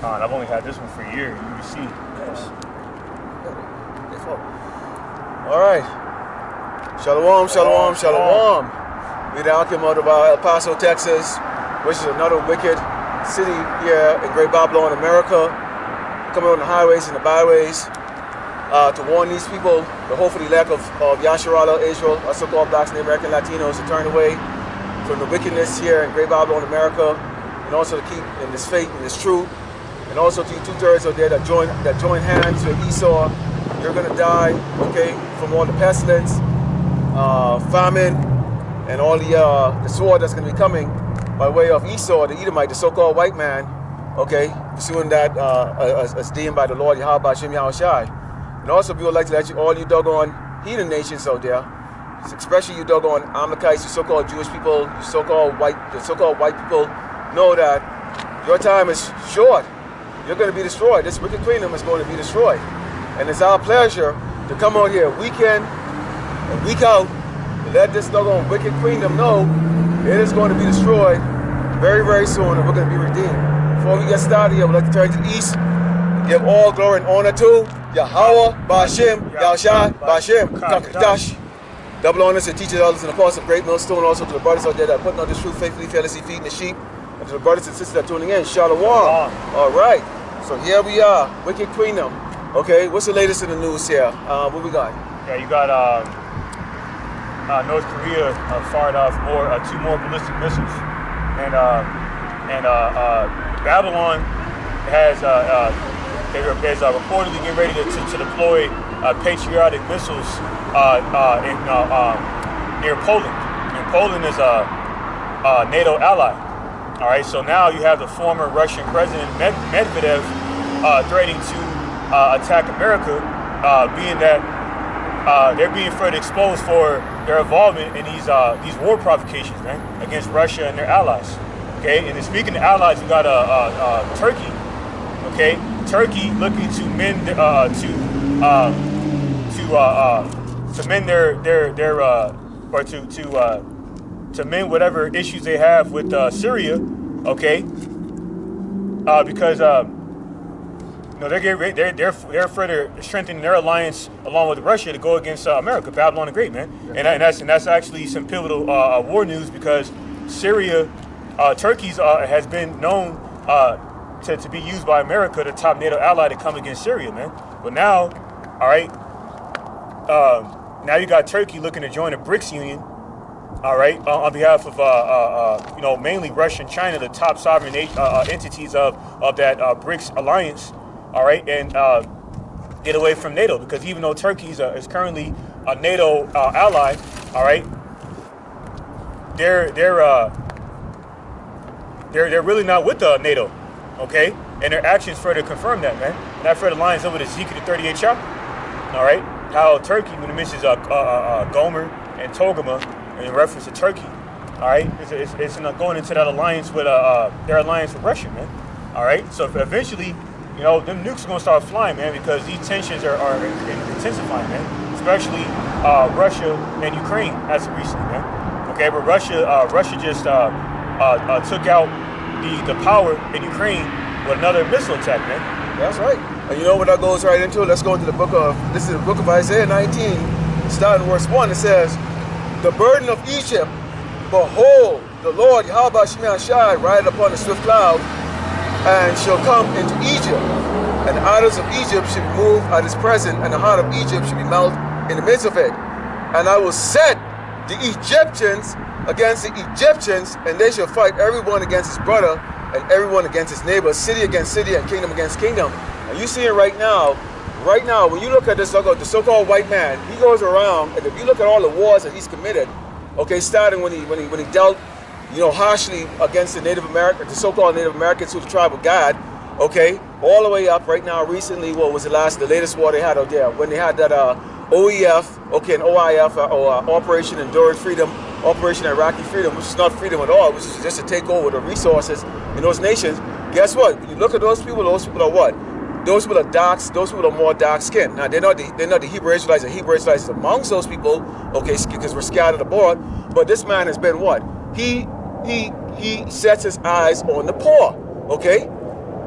I've only had this one for a year. You can see. Yes. All right. Shalom, shalom, shalom. We're now came out of El Paso, Texas, which is another wicked city here in Great Babylon, America. Coming on the highways and the byways to warn these people, the hopefully lack of Yasharala, Israel, our so-called blacks and American Latinos to turn away from the wickedness here in Great Babylon, America, and also to keep in this faith and this truth. And also to you 2/3 out there that join hands with Esau, you're gonna die, okay, from all the pestilence, famine, and all the sword that's gonna be coming by way of Esau, the Edomite, the so-called white man, okay, pursuing that as deemed by the Lord Yahweh Hashem Yahushai. And also, we would like to let all you doggone heathen nations out there, especially you doggone Amalekites, you so-called Jewish people, you so-called white people, know that your time is short. You're going to be destroyed. This wicked kingdom is going to be destroyed. And it's our pleasure to come out here week in and week out to let this doggone wicked kingdom know it is going to be destroyed very, very soon, and we're going to be redeemed. Before we get started here, we'd like to turn to the east and give all glory and honor to Yahweh, Ba'ashem, Yahushai, Ba'ashem, Kakadash. Double honors to teachers, elders, and apostles of Great Millstone, also to the brothers out there that are putting on this truth faithfully, fearlessly, feeding the sheep, and to the brothers and sisters that are tuning in. Shalom. All right. So here we are, wicked kingdom. Okay, what's the latest in the news here? What we got? Yeah, you got North Korea fired off two more ballistic missiles, and Babylon has reportedly getting ready to deploy patriotic missiles near Poland. And Poland is a NATO ally. All right, so now you have the former Russian President Medvedev threatening to attack America, being that they're being further exposed for their involvement in these war provocations, man, against Russia and their allies. Okay, and then speaking of allies, you got Turkey. Okay, Turkey looking to mend to mend whatever issues they have with Syria. Okay, because they're further strengthening their alliance along with Russia to go against America, Babylon the Great, man. And that's actually some pivotal war news, because Syria, Turkey's has been known to be used by America, the top NATO ally, to come against Syria, man. But now, all right, now you got Turkey looking to join the BRICS Union, all right, on behalf of mainly Russia and China, the top sovereign entities of that BRICS alliance. All right, and get away from NATO, because even though Turkey is currently a NATO ally, all right, they're really not with NATO, okay, and their actions further confirm that, man. And that further lines up with Ezekiel 38 chapter, all right, how Turkey, when it mentions Gomer and Togarmah in reference to Turkey, all right, it's going into that alliance with their alliance with Russia, man. All right, so eventually, them nukes are gonna start flying, man, because these tensions are intensifying, man. Especially Russia and Ukraine as of recently, man. Okay, but Russia just took out the power in Ukraine with another missile attack, man. That's right. And you know what that goes right into? Let's go into the book of Isaiah 19, starting verse 1. It says, "The burden of Egypt, behold, the Lord Yahweh Shai rideth upon a swift cloud, and shall come into Egypt, and the idols of Egypt should be moved at his presence, and the heart of Egypt should be melted in the midst of it. And I will set the Egyptians against the Egyptians, and they shall fight everyone against his brother, and everyone against his neighbor, city against city, and kingdom against kingdom." And you see it right now, when you look at this the so-called white man, he goes around, and if you look at all the wars that he's committed, okay, starting when he dealt harshly against the Native American, the so-called Native Americans, who the tribe of God, okay, all the way up right now. Recently, what was the latest war they had out there, when they had that OEF, okay, and OIF, or Operation Enduring Freedom, Operation Iraqi Freedom, which is not freedom at all, which is just to take over the resources in those nations. Guess what? When you look at those people are what? Those people are dark. Those people are more dark skinned. Now they're not the Hebrew Israelites. The Hebrew Israelites amongst those people, okay, because we're scattered abroad. But this man has been what? He sets his eyes on the poor, okay?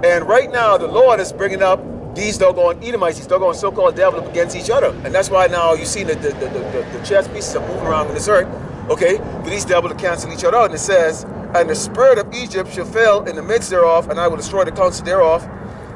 And right now, the Lord is bringing up these doggone Edomites, these doggone so-called devils against each other. And that's why now you see the chess pieces are moving around in this earth, okay? For these devils to cancel each other out. And it says, and the spirit of Egypt shall fail in the midst thereof, and I will destroy the counsel thereof,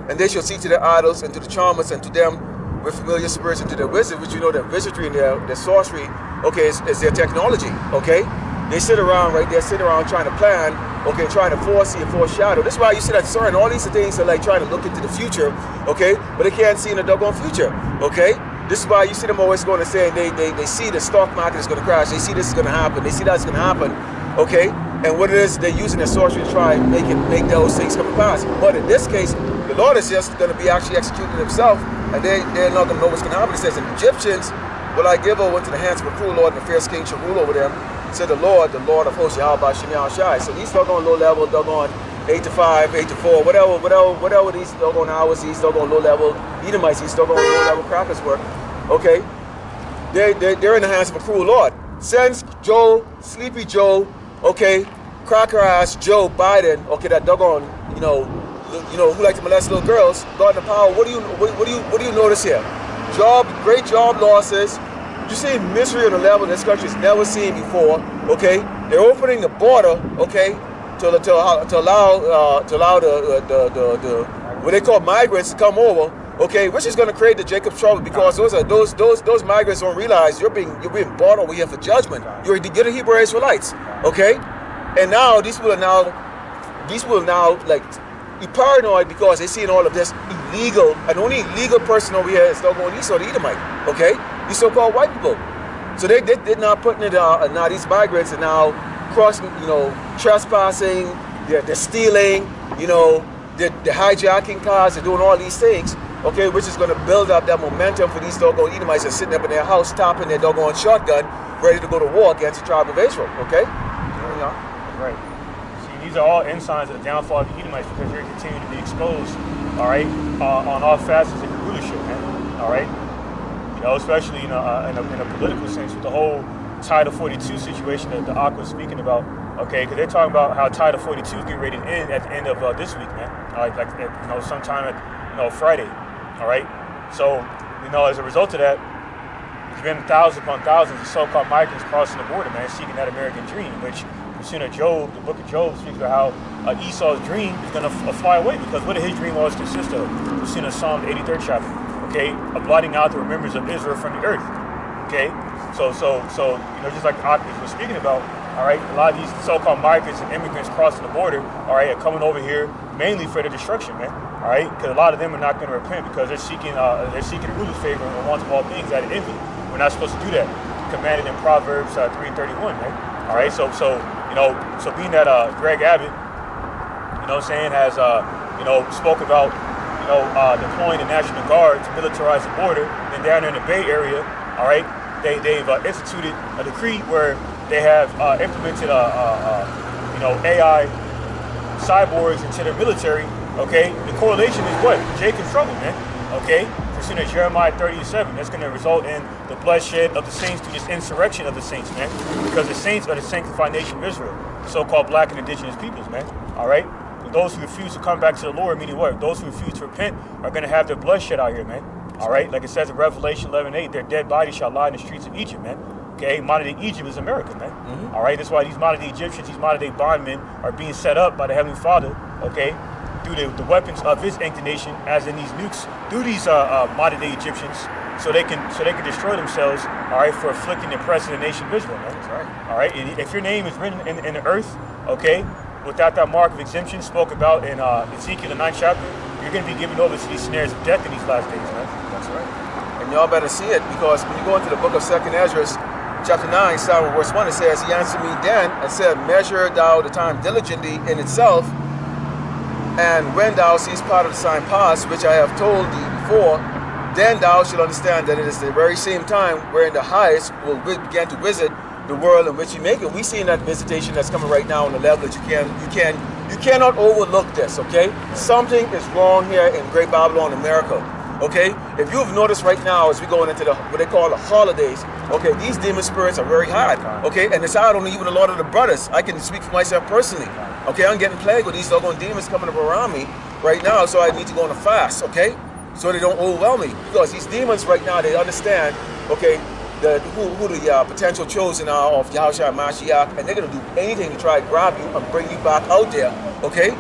and they shall see to their idols, and to the charmers, and to them with familiar spirits, and to their wizards, which you know that wizardry and their sorcery, okay, is their technology, okay? They sit around, right? They sit around trying to plan, okay, trying to foresee and foreshadow. This is why you see that certain, all these things are like trying to look into the future, okay? But they can't see in the doggone future, okay? This is why you see them always going to say, they see the stock market is going to crash. They see this is going to happen. They see that's going to happen, okay? And what it is, they're using their sorcery to try and make those things come to pass. But in this case, the Lord is just going to be actually executing himself, and they're not going to know what's going to happen. It says, and the Egyptians will I give over into the hands of a cruel Lord, and the fierce king shall rule over them. Said the Lord of hosts, Yahweh Shem Shai. So these doggone low level, doggone 8 to 5, 8 to 4, whatever these doggone hours, these doggone low level Edomites, these doggone low level crackers work, okay? They're in the hands of a cruel Lord. Sends Joe, Sleepy Joe, okay, cracker ass Joe Biden, okay, that doggone, you know, who like to molest little girls, God in the power. What do you notice here? Great job losses. You see misery on a level this country's never seen before. Okay, they're opening the border. Okay, to allow the what they call migrants to come over. Okay, which is going to create the Jacob trouble, because those migrants don't realize you're being brought over here for judgment. You're the Hebrew Israelites. Okay, and now these people are now like be paranoid because they're seeing all of this illegal, and the only illegal person over here is doggone Esau the Edomite. Okay, these so-called white people. So they're not putting it now these migrants are now crossing, trespassing, they're stealing, they're hijacking cars, they're doing all these things, okay, which is going to build up that momentum for these doggone Edomites that are sitting up in their house, tapping their doggone shotgun, ready to go to war against the tribe of Israel, okay? Right. See, these are all ensigns of the downfall of the Edomites, because they're continuing to be exposed, all right, on all facets of the rulership, man, all right? Especially in a political sense, with the whole Title 42 situation that the Ak was speaking about, okay, because they're talking about how Title 42 is getting ready to end at the end of this week, man, sometime at Friday, all right. So as a result of that, there's been thousands upon thousands of so-called migrants crossing the border, man, seeking that American dream, which Job, the book of Job, speaks about how Esau's dream is going to fly away, because what did his dream always consist of? We've seen in Psalm 83rd chapter. Okay, blotting out the remembrance of Israel from the earth. Okay, so just like Ak was speaking about, all right, a lot of these so-called migrants and immigrants crossing the border, all right, are coming over here mainly for the destruction, man. All right, because a lot of them are not going to repent, because they're seeking the ruler's favor and want of all things out of envy. We're not supposed to do that. Commanded in Proverbs 3:31, man. All right, so being that Greg Abbott, has spoke about deploying the National Guard to militarize the border, and down in the Bay Area, all right, they've instituted a decree where they have implemented AI cyborgs into their military. Okay, the correlation is what? Jacob's trouble, man. Okay, we're seeing at Jeremiah 30:7. That's going to result in the bloodshed of the saints through this insurrection of the saints, man. Because the saints are the sanctified nation of Israel, so-called black and indigenous peoples, man. All right. Those who refuse to come back to the Lord, meaning what? Those who refuse to repent are going to have their bloodshed out here, man. All right? Like it says in Revelation 11:8, their dead bodies shall lie in the streets of Egypt, man. Okay? Modern-day Egypt is America, man. Mm-hmm. All right? That's why these modern-day Egyptians, these modern-day bondmen are being set up by the Heavenly Father, okay, through the weapons of his inclination, as in these nukes, through these modern-day Egyptians, so they can destroy themselves, all right, for afflicting and oppressing the nation of Israel, man. That's right. All right? And if your name is written in the earth, okay, without that mark of exemption spoke about in Ezekiel, the 9th chapter, you're going to be given over to these snares of death in these last days, man. That's right. And y'all better see it, because when you go into the book of 2nd Ezra, chapter 9, starting with verse 1, it says, he answered me then and said, measure thou the time diligently in itself, and when thou seest part of the sign pass, which I have told thee before, then thou shalt understand that it is the very same time wherein the highest will begin to visit the world in which you make it. We see that visitation that's coming right now on the level that you cannot overlook this, okay? Something is wrong here in Great Babylon, America, okay? If you've noticed right now, as we going into what they call the holidays, okay, these demon spirits are very hard, okay? And it's hard on even a lot of the brothers. I can speak for myself personally, okay? I'm getting plagued with these doggone demons coming up around me, right now, so I need to go on a fast, okay? So they don't overwhelm me. Because these demons right now, they understand, okay, who the potential chosen are of Yahushua Mashiach, and they're going to do anything to try to grab you and bring you back out there, okay?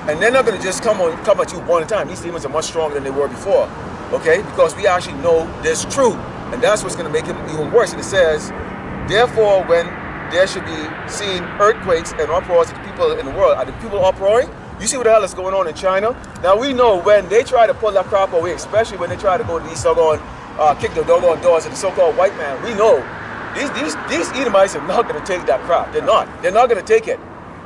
And they're not going to just come at you one time. These demons are much stronger than they were before, okay? Because we actually know this truth, and that's what's going to make it even worse. And it says, therefore, when there should be seen earthquakes and uproars of the people in the world, are the people uproaring? You see what the hell is going on in China? Now we know when they try to pull that crap away, especially when they try to go to these doggone, kick the doggone doors of the so-called white man, we know these Edomites are not going to take that crap. They're not. They're not going to take it,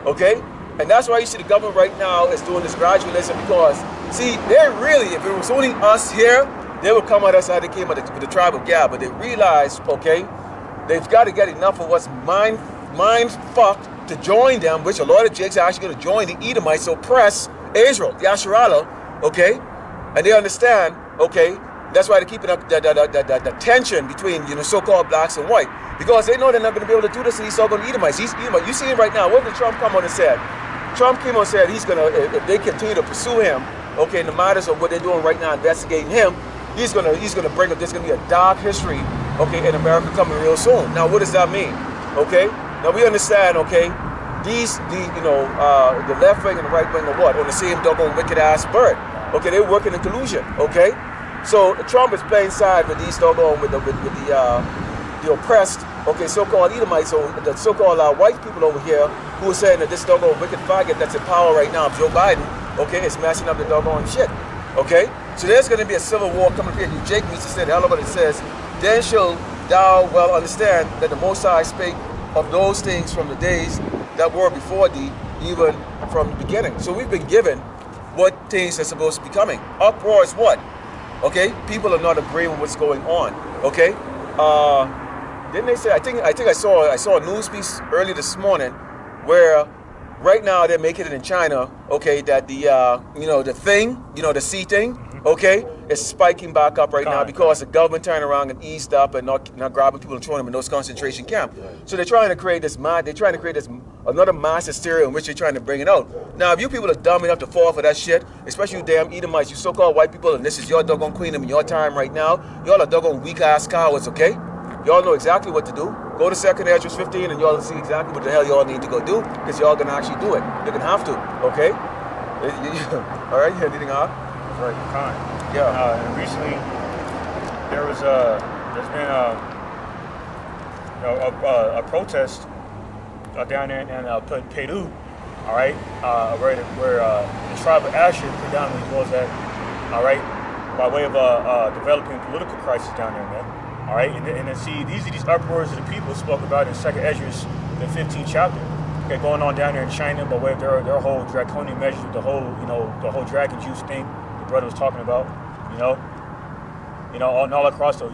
okay? And that's why you see the government right now is doing this gradualism, because, see, they really, if it was only us here, they would come at us how they came with the tribe of Gad, but they realize, okay, they've got to get enough of what's mind fucked to join them, which a lot of Jakes are actually going to join the Edomites to oppress Israel, the Asherallah, okay? And they understand, okay, that's why they're keeping up the tension between, you know, so-called blacks and white, because they know they're not going to be able to do this to these so-called Edomites. These Edomites, you see it right now. What did Trump come on and said? Trump came on and said he's going to, if they continue to pursue him, okay, in the matters of what they're doing right now, investigating him, he's going to bring up, there's going to be a dark history, okay, in America coming real soon. Now, what does that mean? Okay? Now, we understand, okay, the left wing and the right wing are what? On the same doggone wicked-ass bird. Okay, they're working in collusion, okay? So, Trump is playing side with these doggone, with the oppressed, okay, so-called Edomites, so the so-called white people over here who are saying that this doggone wicked faggot that's in power right now, Joe Biden, okay, is messing up the doggone shit, okay? So there's going to be a civil war coming here. Jake needs to say the hell of it. It says, then shall thou well understand that the Most High spake of those things from the days that were before thee, even from the beginning. So we've been given what things are supposed to be coming. Uproar is what? Okay, people are not agreeing with what's going on. Okay, didn't they say? I think I saw a news piece early this morning where right now they're making it in China. Okay, that the the C thing. Okay, it's spiking back up right now because the government turned around and eased up and not grabbing people and throwing them in those concentration camps. So they're trying to create this another mass hysteria in which they're trying to bring it out. Now, if you people are dumb enough to fall for that shit, especially you damn Edomites, you so-called white people, and this is your doggone queendom in your time right now, y'all are doggone weak-ass cowards, okay? Y'all know exactly what to do. Go to 2nd Ezra 15 and y'all will see exactly what the hell y'all need to go do, because y'all gonna actually do it. You're gonna have to, okay? All right, you have anything on? Right, kind. Yeah. And recently, there's been a protest down there in Peru, all right, where the tribe of Asher predominantly was at, all right, by way of developing a political crisis down there, man, all right, and then see these are these uproars of the people spoke about in 2nd Ezra, the 15th chapter. Okay, going on down there in China by way of their whole draconian measures, the whole dragon juice thing the brother was talking about, all across the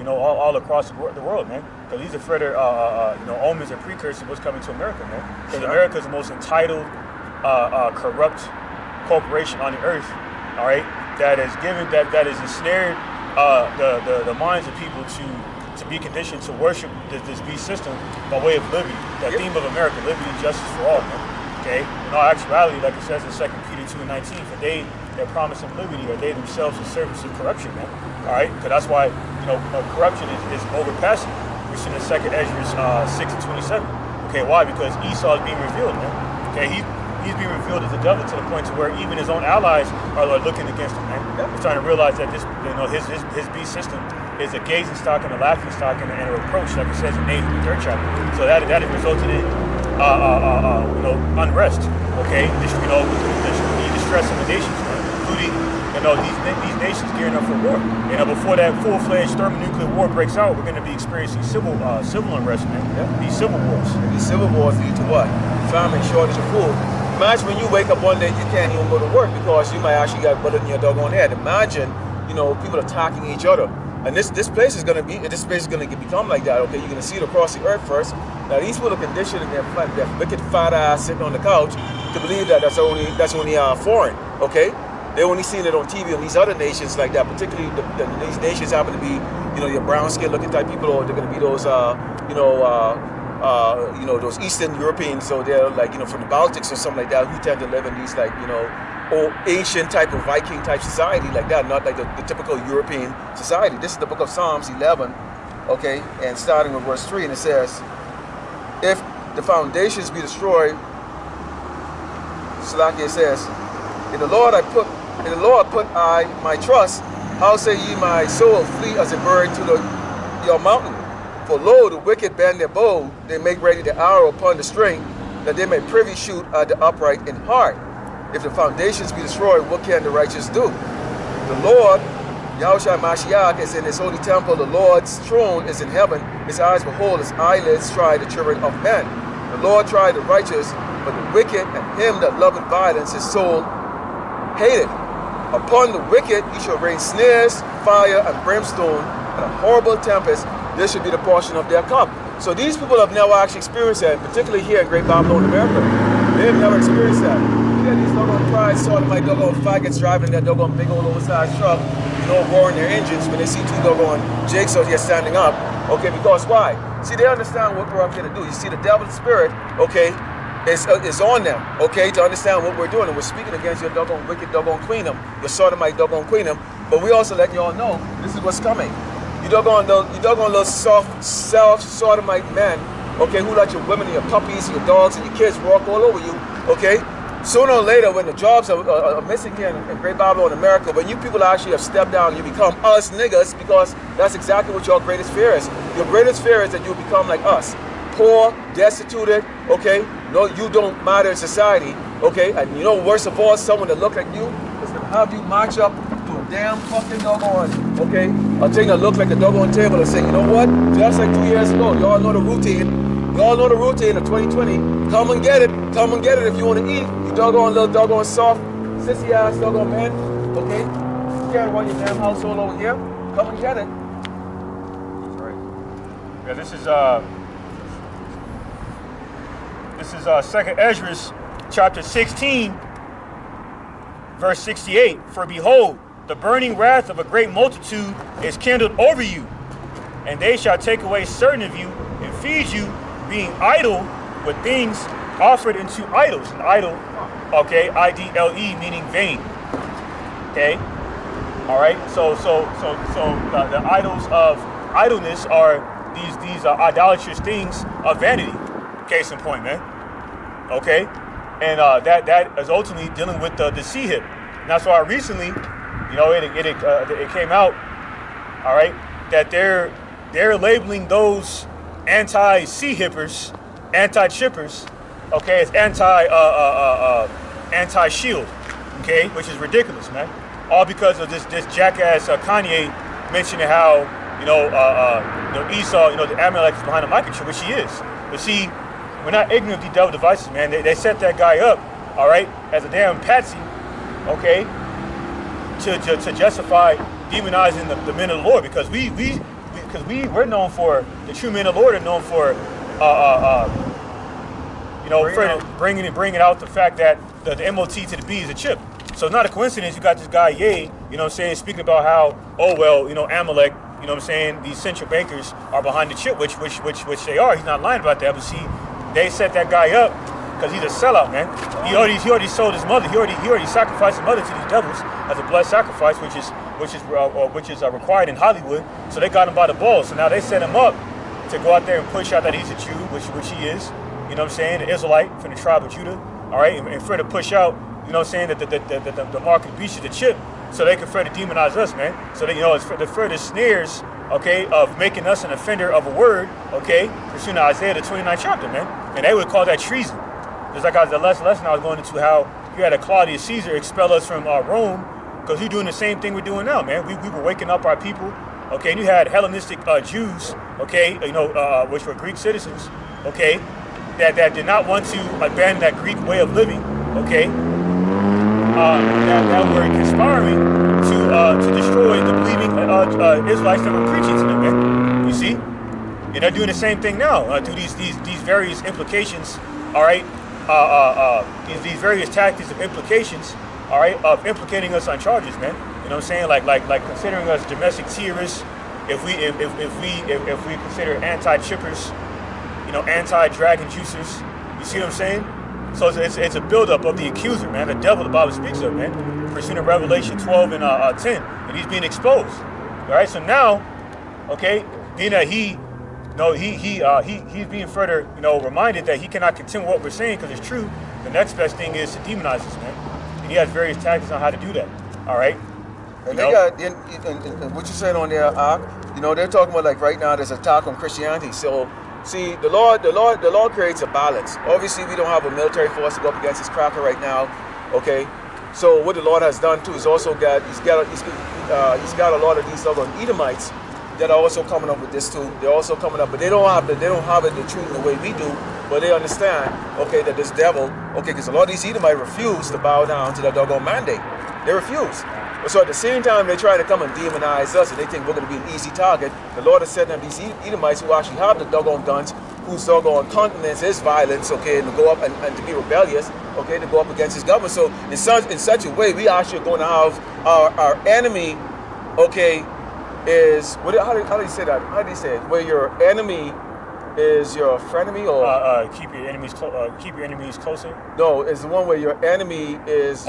world, man. Because these are further omens and precursors of what's coming to America, man. Because America is the most entitled, corrupt corporation on the earth, all right, that is ensnared the minds of people to be conditioned to worship this beast system by way of liberty. The theme of America, liberty and justice for all, man. Okay? In all actuality, like it says in 2 Peter 2:19, for they're promising liberty, or they themselves are servants of corruption, man. All right? Because that's why, corruption is overpassing. We're seeing in 2nd Ezra 6:27. Okay, why? Because Esau is being revealed, man. Okay, he's being revealed as the devil to the point to where even his own allies are looking against him, man. He's trying to realize that this, his beast system is a gazing stock and a laughing stock and a reproach, like it says in Nahum, the 3rd chapter. So that has resulted in unrest. Okay, the distress of the nations, including these nations gearing up for war. Before that full-fledged thermonuclear war breaks out, we're going to be experiencing civil unrest, man. These civil wars. And these civil wars lead to what? Famine, shortage of food. Imagine when you wake up one day you can't even go to work because you might actually got bullet in your doggone head. Imagine, people attacking each other. And this place is going to become like that. Okay, you're going to see it across the earth first. Now these people are conditioned in their wicked fat ass sitting on the couch to believe that that's only foreign. Okay, they only seen it on TV on these other nations like that. Particularly these nations happen to be your brown skin looking type people, or they're going to be those those Eastern Europeans. So they're like from the Baltics or something like that, who tend to live in these old ancient type of Viking type society like that, not like the typical European society. This is the book of Psalms 11, okay, and starting with verse 3, and it says, if the foundations be destroyed, Salakia says, in the Lord put I my trust. How say ye my soul, flee as a bird to your mountain? For lo, the wicked bend their bow, they make ready the arrow upon the string, that they may privy shoot at the upright in heart. If the foundations be destroyed, what can the righteous do? The Lord, Yahushua Mashiach, is in his holy temple. The Lord's throne is in heaven. His eyes behold, his eyelids try the children of men. The Lord tried the righteous, but the wicked and him that loveth violence, his soul hated. Upon the wicked he shall rain snares, fire, and brimstone, and a horrible tempest. This should be the portion of their cup. So these people have never actually experienced that, particularly here in Great Babylon, America. They have never experienced that. You got these doggone pride, sort of like doggone faggots driving that doggone big old oversized truck, you know, roaring their engines when they see two doggone jakes out here standing up. Okay, because why? See, they understand what we're up here to do. You see, the devil's spirit, okay, is on them, okay, to understand what we're doing. And we're speaking against your doggone wicked doggone queendom, your sodomite doggone queendom, but we also letting y'all know this is what's coming. You doggone little soft, sodomite men, okay, who let your women and your puppies and your dogs and your kids walk all over you, okay? Sooner or later, when the jobs are missing here in Great Babylon, America, when you people actually have stepped down, you become us niggas, because that's exactly what your greatest fear is. Your greatest fear is that you become like us. Poor, destituted, okay? No, you don't matter in society, okay? And you know, worst of all, someone that look like you is gonna have you march up to a damn fucking doggone, okay? A thing that look like a doggone table and say, you know what? Just like 2 years ago, y'all know the routine. Y'all know the routine of 2020. Come and get it. Come and get it if you want to eat. You doggone little doggone soft, sissy ass doggone man, okay? You can't run your damn household over here. Come and get it. That's right. Yeah, this is 2nd Esdras, chapter 16, verse 68. For behold, the burning wrath of a great multitude is kindled over you, and they shall take away certain of you and feed you, being idle with things offered unto idols. An idol, okay, I-D-L-E, meaning vain. Okay, all right. So the idols of idleness are these idolatrous things of vanity. Case in point, man. Okay, and that is ultimately dealing with the C-hip. And that's why recently, you know, it came out, all right, that they're labeling those anti-C-hippers, anti-chippers, okay, as anti-shield, okay, which is ridiculous, man. All because of this jackass Kanye mentioning how, you know, Esau, you know, the Amalek is behind the microchip, which he is. But see, we're not ignorant of these devil devices, man. They set that guy up, all right, as a damn patsy, okay, to justify demonizing the men of the Lord, because we're known for, the true men of the Lord are known for, you know, bringing out the fact that the MOT to the B is a chip. So it's not a coincidence you got this guy, Ye, you know what I'm saying, speaking about how, oh, well, you know, Amalek, you know what I'm saying, these central bankers are behind the chip, which they are. He's not lying about that, but see, they set that guy up because he's a sellout, man. He already sold his mother. He already sacrificed his mother to these devils as a blood sacrifice, which is required in Hollywood. So they got him by the balls. So now they set him up to go out there and push out that he's a Jew, which he is. You know what I'm saying? The Israelite from the tribe of Judah. All right, and further push out, you know what I'm saying, that the mark of the beast is the chip, so they can further demonize us, man. So they, you know, it's the further snares, okay, of making us an offender of a word, okay, pursuing Isaiah the 29th chapter, man. And they would call that treason. Just like the lesson I was going into, how you had a Claudius Caesar expel us from Rome, because you're doing the same thing we're doing now, man. We were waking up our people, okay, and you had Hellenistic Jews, okay, you know, which were Greek citizens, okay, that did not want to abandon that Greek way of living, okay, that were conspiring to destroy the believing Israelites that were preaching to them, man. You see? And they're doing the same thing now through these various implications, all right, these various tactics of implications, all right, of implicating us on charges, man. You know what I'm saying? Like considering us domestic terrorists, if we consider anti-chippers, you know, anti-dragon juicers. You see what I'm saying? So it's a buildup of the accuser, man, the devil the Bible speaks of, man. Pursuing Revelation 12 and 10, and he's being exposed. All right, so now, okay, being that he's being further, reminded that he cannot continue what we're saying because it's true. The next best thing is to demonize this man, and he has various tactics on how to do that. All right. And they got and what you're saying on there, they're talking about like right now there's an attack on Christianity. So see, the Lord creates a balance. Obviously, we don't have a military force to go up against this cracker right now. Okay, so what the Lord has done too is also he's got a lot of these doggone Edomites that are also coming up with this too. They're also coming up, but they don't have it the truth the way we do. But they understand, okay, that this devil, okay, because a lot of these Edomites refuse to bow down to the doggone mandate. They refuse. So at the same time, they try to come and demonize us, and they think we're going to be an easy target. The Lord has sent them these Edomites who actually have the doggone guns, whose doggone countenance is violence, okay, and to go up and to be rebellious, okay, to go up against his government. So in such a way, we actually are going to have our enemy, okay, is how do you say that? How do you say it? Where your enemy is your frenemy, or keep your enemies closer. No, it's the one where your enemy is. Is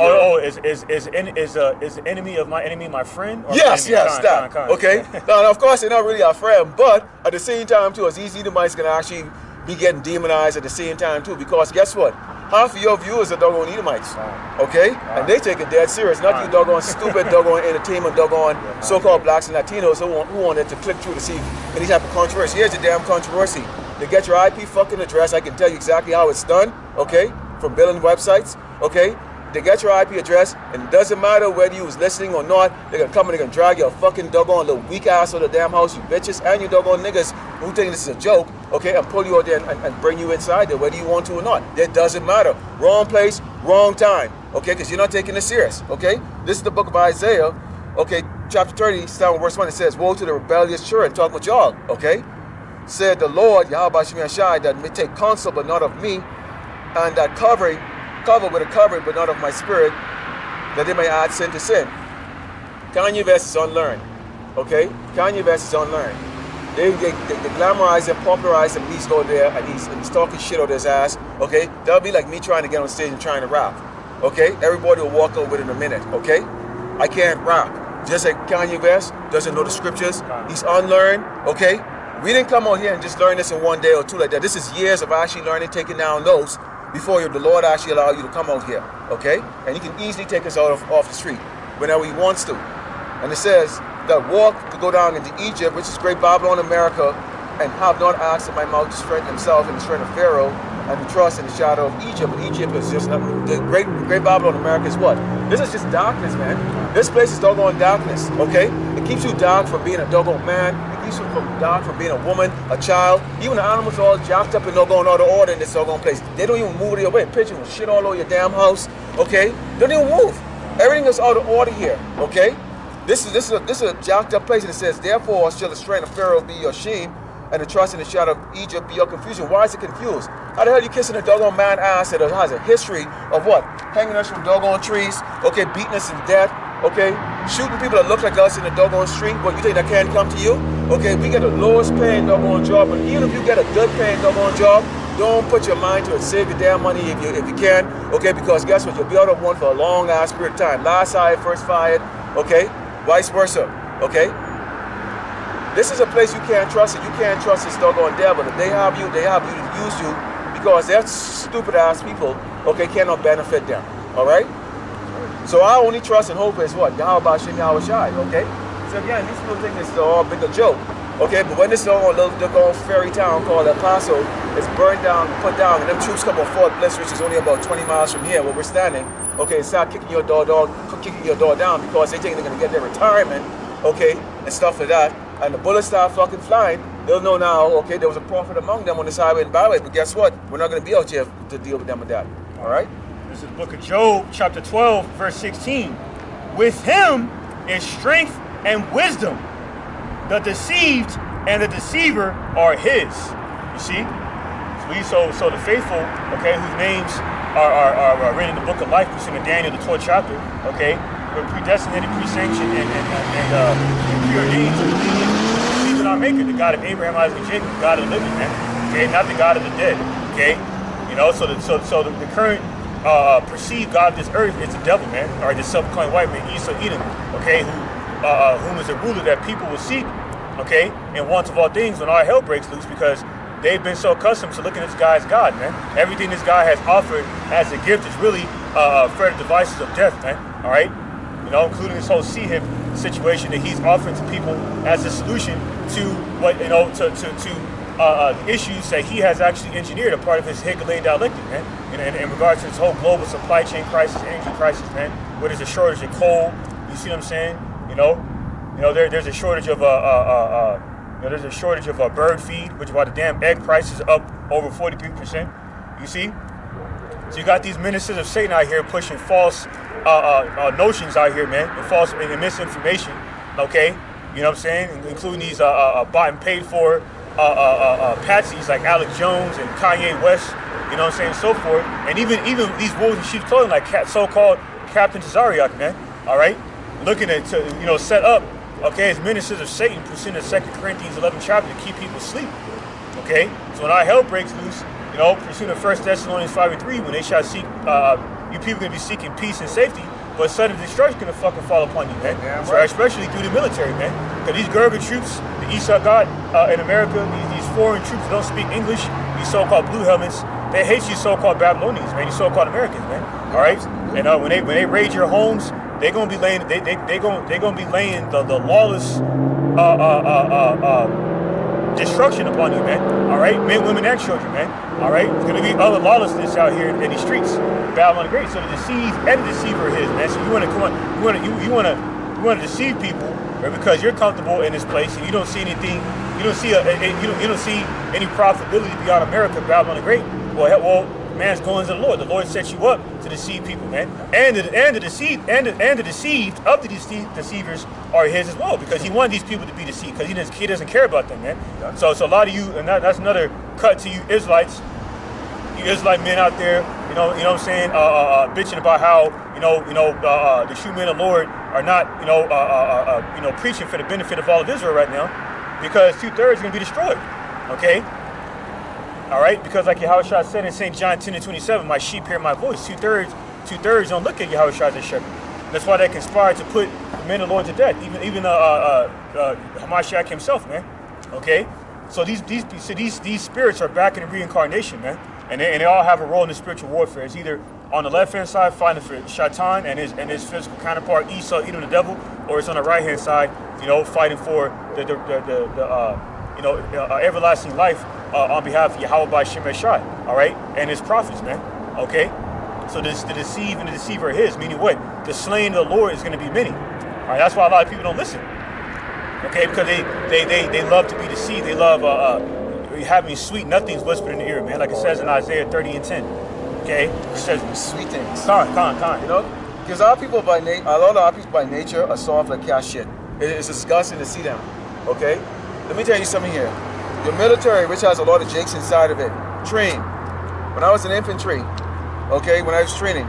the enemy of my enemy my friend? Or yes, that. Con. Okay. Now, of course, they're not really our friend, but at the same time too, as these Edomites gonna actually be getting demonized at the same time too, because guess what? Half of your viewers are doggone Edomites, okay? And they take it dead serious. Not you doggone stupid doggone entertainment doggone so-called blacks and Latinos who wanted to click through to see any type of controversy. Here's the damn controversy. To get your IP fucking address, I can tell you exactly how it's done, okay? From billing websites, okay? They get your IP address, and it doesn't matter whether you was listening or not, they're gonna come and they're gonna drag your fucking doggone little weak ass out of the damn house, you bitches, and you doggone niggas who think this is a joke, okay, and pull you out there and bring you inside there, whether you want to or not. It doesn't matter. Wrong place, wrong time, okay, because you're not taking it serious, okay? This is the book of Isaiah, okay, chapter 30, starting with verse 1, it says, woe to the rebellious children, talking with y'all, okay? Said the Lord, Yahweh Shemi Ashai, that may take counsel but not of me, and that cover with a covering but not of my spirit, that they may add sin to sin. Kanye West is unlearned, okay? Kanye West is unlearned. They glamorize and popularize him. He's go there and he's talking shit on his ass, okay? That'll be like me trying to get on stage and trying to rap, okay? Everybody will walk over in a minute, okay? I can't rap. Just like Kanye West doesn't know the scriptures. He's unlearned, okay? We didn't come out here and just learn this in one day or two like that. This is years of actually learning, taking down notes before the Lord actually allow you to come out here, okay? And he can easily take us out off the street whenever he wants to. And it says that walk to go down into Egypt, which is great Babylon, America, and have not asked in my mouth to strengthen himself in the strength of Pharaoh and to trust in the shadow of Egypt. But Egypt is just not, the great Babylon, America is what? This is just darkness, man. This place is doggone darkness, okay? It keeps you dark from being a doggone man. It keeps you dark from being a woman, a child. Even the animals are all jacked up and doggone out of order in this doggone place. They don't even move their way. Pigeons with shit all over your damn house, okay? They don't even move. Everything is out of order here, okay? This is a jacked up place, and it says, therefore shall the strength of Pharaoh be your shame, and the trust in the shadow of Egypt be your confusion. Why is it confused? How the hell you kissing a doggone man ass that has a history of what? Hanging us from doggone trees, okay, beating us to death, okay, shooting people that look like us in the doggone street. What, you think that can't come to you? Okay, we get the lowest paying doggone job, but even if you get a good paying doggone job, don't put your mind to it. Save your damn money if you can, okay, because guess what? You'll be out of one for a long ass period of time. Last hired, first fired, okay, vice versa, okay? This is a place you can't trust it. You can't trust this doggone devil. If they have you to use you because they're stupid ass people, okay, cannot benefit them. Alright? So our only trust and hope is what? Yahweh Shem Yahweh Shai, okay? So again, these people think this is all big a joke. Okay, but when this little fairy town called El Paso is burned down, put down, and them troops come on Fort Bliss, which is only about 20 miles from here where we're standing, okay, start kicking your door down because they think they're gonna get their retirement, okay, and stuff like that. And the bullets start fucking flying, they'll know now, okay, there was a prophet among them on this highway and byway, but guess what? We're not going to be out here to deal with them with that. All right? This is the book of Job, chapter 12, verse 16. With him is strength and wisdom. The deceived and the deceiver are his. You see? So the faithful, okay, whose names are written in the book of life, pursuing Daniel, the 12th chapter, okay, were predestinated, pre-sanctioned, and preordained to believe in our Maker, the God of Abraham, Isaac, and Jacob, the God of the living, man. Okay, not the God of the dead. Okay, know, so the current perceived God of this earth is the devil, man. All right, this self-proclaimed white man, Esau Edom, okay, whom is a ruler that people will seek, okay, and want of all things when all hell breaks loose, because they've been so accustomed to looking at this guy as God, man. Everything this guy has offered as a gift is really further devices of death, man. All right, you know, including this whole see-him situation that he's offering to people as a solution to what, you know, to issues that he has actually engineered, a part of his Hegelian dialectic, man. In regards to this whole global supply chain crisis, energy crisis, man, where there's a shortage of coal. You see what I'm saying? You know, there's a shortage of there's a shortage of bird feed, which is why the damn egg price is up over 43%. You see? So you got these ministers of Satan out here pushing false notions out here, man, and false and misinformation. Okay, you know what I'm saying? Including these bought and paid for patsies like Alex Jones and Kanye West. You know what I'm saying? So forth, and even these wolves in sheep's clothing, like so-called Captain Tazariak, man. All right, looking at set up. Okay, as ministers of Satan, pursuing the 2 Corinthians 11 chapter to keep people asleep. Okay, so when our hell breaks loose, you know, pursuing the 1 Thessalonians 5:3, when they shall seek, you people gonna be seeking peace and safety, but sudden destruction gonna fucking fall upon you, man. Yeah, so right. Especially through the military, man. Because these Gerber troops, the Esau God in America, these foreign troops that don't speak English, these so-called blue helmets, they hate you so-called Babylonians, man. These so-called Americans, man. All right, and when they raid your homes, they're gonna be laying the lawless destruction upon you, man. All right, men, women, and children, man. All right, there's gonna be other lawlessness out here in these streets. Babylon the Great. So the deceived and the deceiver is, man. So you want to deceive people, right? Because you're comfortable in this place and you don't see anything. You don't see you don't see any profitability beyond America, Babylon the Great. Well, man's going to the Lord. The Lord sets you up to deceive people, man. And the deceived of the deceivers are his as well, because he wanted these people to be deceived, because he doesn't care about them, man. So a lot of you, and that's another cut to you Israelites, you Israelite men out there, you know what I'm saying, bitching about how the true men of the Lord are not preaching for the benefit of all of Israel right now, because 2/3 are going to be destroyed. Okay. All right, because like Yahushua said in St. John 10:27, my sheep hear my voice. Two-thirds don't look at Yahushua as a shepherd. That's why they conspired to put the men of the Lord to death, even Hamashiach himself, man. Okay, so these spirits are back in the reincarnation, man, and they all have a role in the spiritual warfare. It's either on the left-hand side fighting for Shaitan and his physical counterpart Esau, Edom the devil, or it's on the right-hand side, fighting for the everlasting life on behalf of Yahweh by Shem Eshai, all right, and his prophets, man. Okay, so the deceive and the deceiver are his, meaning what? The slain of the Lord is going to be many. All right, that's why a lot of people don't listen. Okay, because they love to be deceived. They love having sweet nothings whispered in the ear, man, like it says in Isaiah 30:10. Okay, it says Sweet things. Con. You know, because a lot of people by nature are soft like cat shit. It's disgusting to see them. Okay, let me tell you something here. Your military, which has a lot of jakes inside of it, train. When I was in infantry, okay, when I was training,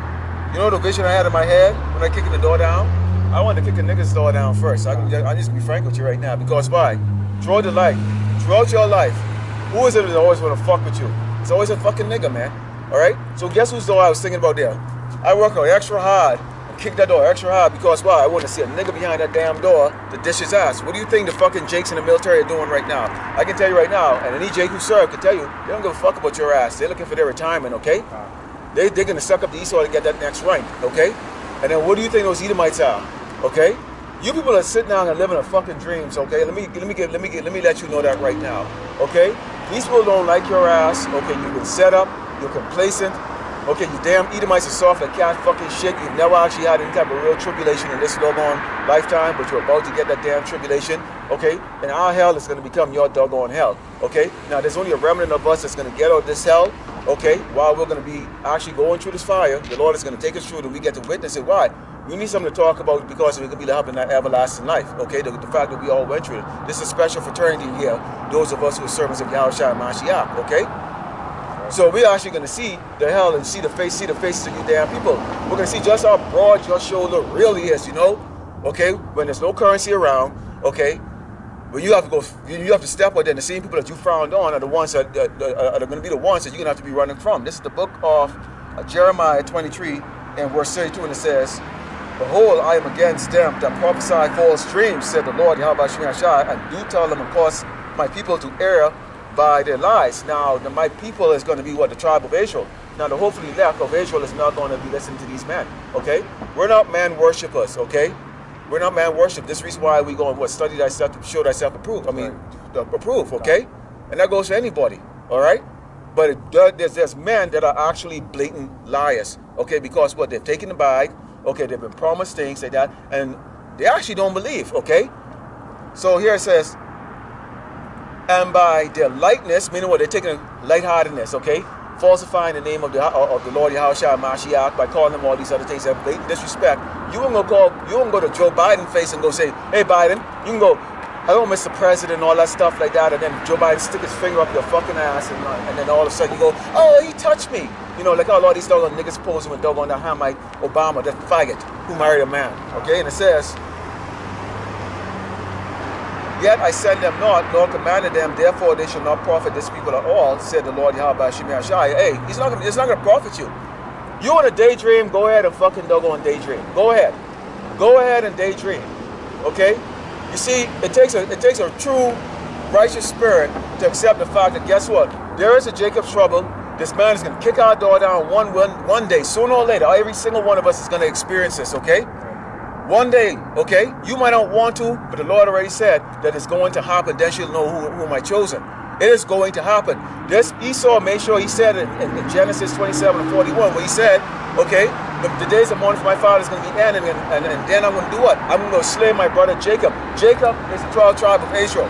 you know the vision I had in my head when I kicking the door down? I wanted to kick a nigga's door down first. I'm just be frank with you right now. Because why? Throughout your life, who is it that always want to fuck with you? It's always a fucking nigga, man. All right? So guess whose door I was thinking about there? I work out extra hard and kick that door extra hard because why? I want to see a nigga behind that damn door to dish his ass. What do you think the fucking jakes in the military are doing right now? I can tell you right now, and any jake who serve can tell you, they don't give a fuck about your ass. They're looking for their retirement, okay? They're going to suck up the Esau to get that next rank, okay? And then what do you think those Edomites are, okay? You people are sitting down and living a fucking dreams, okay? Let me let you know that right now, okay? These people don't like your ass, okay? You've been set up, you're complacent, okay? You damn Edomites are soft like cat fucking shit. You've never actually had any type of real tribulation in this doggone lifetime, but you're about to get that damn tribulation, okay? And our hell is going to become your doggone hell, okay? Now, there's only a remnant of us that's going to get out of this hell, okay? While we're going to be actually going through this fire, the Lord is going to take us through it and we get to witness it. Why? We need something to talk about because we're going to be having that everlasting life, okay? The fact that we all went through it. This is a special fraternity here, those of us who are servants of Yahushua and Mashiach, okay? So we're actually going to see the hell and see the faces of you damn people. We're going to see just how broad your shoulder really is, you know? Okay? When there's no currency around, okay? But you have to go. You have to step out there. And the same people that you frowned on are the ones that are going to be the ones that you're going to have to be running from. This is the book of Jeremiah 23 and verse 32, and it says, "Behold, I am against them that prophesy false dreams, said the Lord Yahweh Shemi Ashai, and do tell them and cause my people to err by their lies." Now, my people is going to be what? The tribe of Israel. Now, the hopefully elect of Israel is not going to be listening to these men. Okay, we're not man worshippers. Okay. We're not man worship. This is the reason why we go and study thyself to show thyself approved. I mean, approve, okay? And that goes for anybody, all right? But there's men that are actually blatant liars, okay? Because what? They've taken the bag, okay? They've been promised things like that, and they actually don't believe, okay? So here it says, and by their lightness, meaning what? They're taking lightheartedness, okay? Falsifying the name of the Lord Yahushua Mashiach by calling them all these other things that blatant disrespect. You won't go to Joe Biden's face and go say, "Hey Biden," you can go, "Hello, Mr. President," all that stuff like that, and then Joe Biden stick his finger up your fucking ass, and then all of a sudden you go, "Oh, he touched me," you know, like all these doggone niggas posing with doggone that Hamite Obama, that faggot who married a man, okay? And it says, "Yet I sent them not, nor commanded them, therefore they shall not profit this people at all, said the Lord Yahweh Shemi Ashai." Hey, it's not gonna profit you. You want to daydream? Go ahead and fucking doggone daydream. Go ahead and daydream. Okay? You see, it takes a true righteous spirit to accept the fact that guess what? There is a Jacob's trouble. This man is gonna kick our door down one day, sooner or later. Every single one of us is gonna experience this. Okay? One day, okay? You might not want to, but the Lord already said that it's going to happen. Then you'll know who am I chosen. It is going to happen. This Esau made sure he said in Genesis 27:41, where he said, okay, the days of mourning for my father is going to be ended, and then I'm going to do what? I'm going to slay my brother Jacob. Jacob is the 12th tribe of Israel.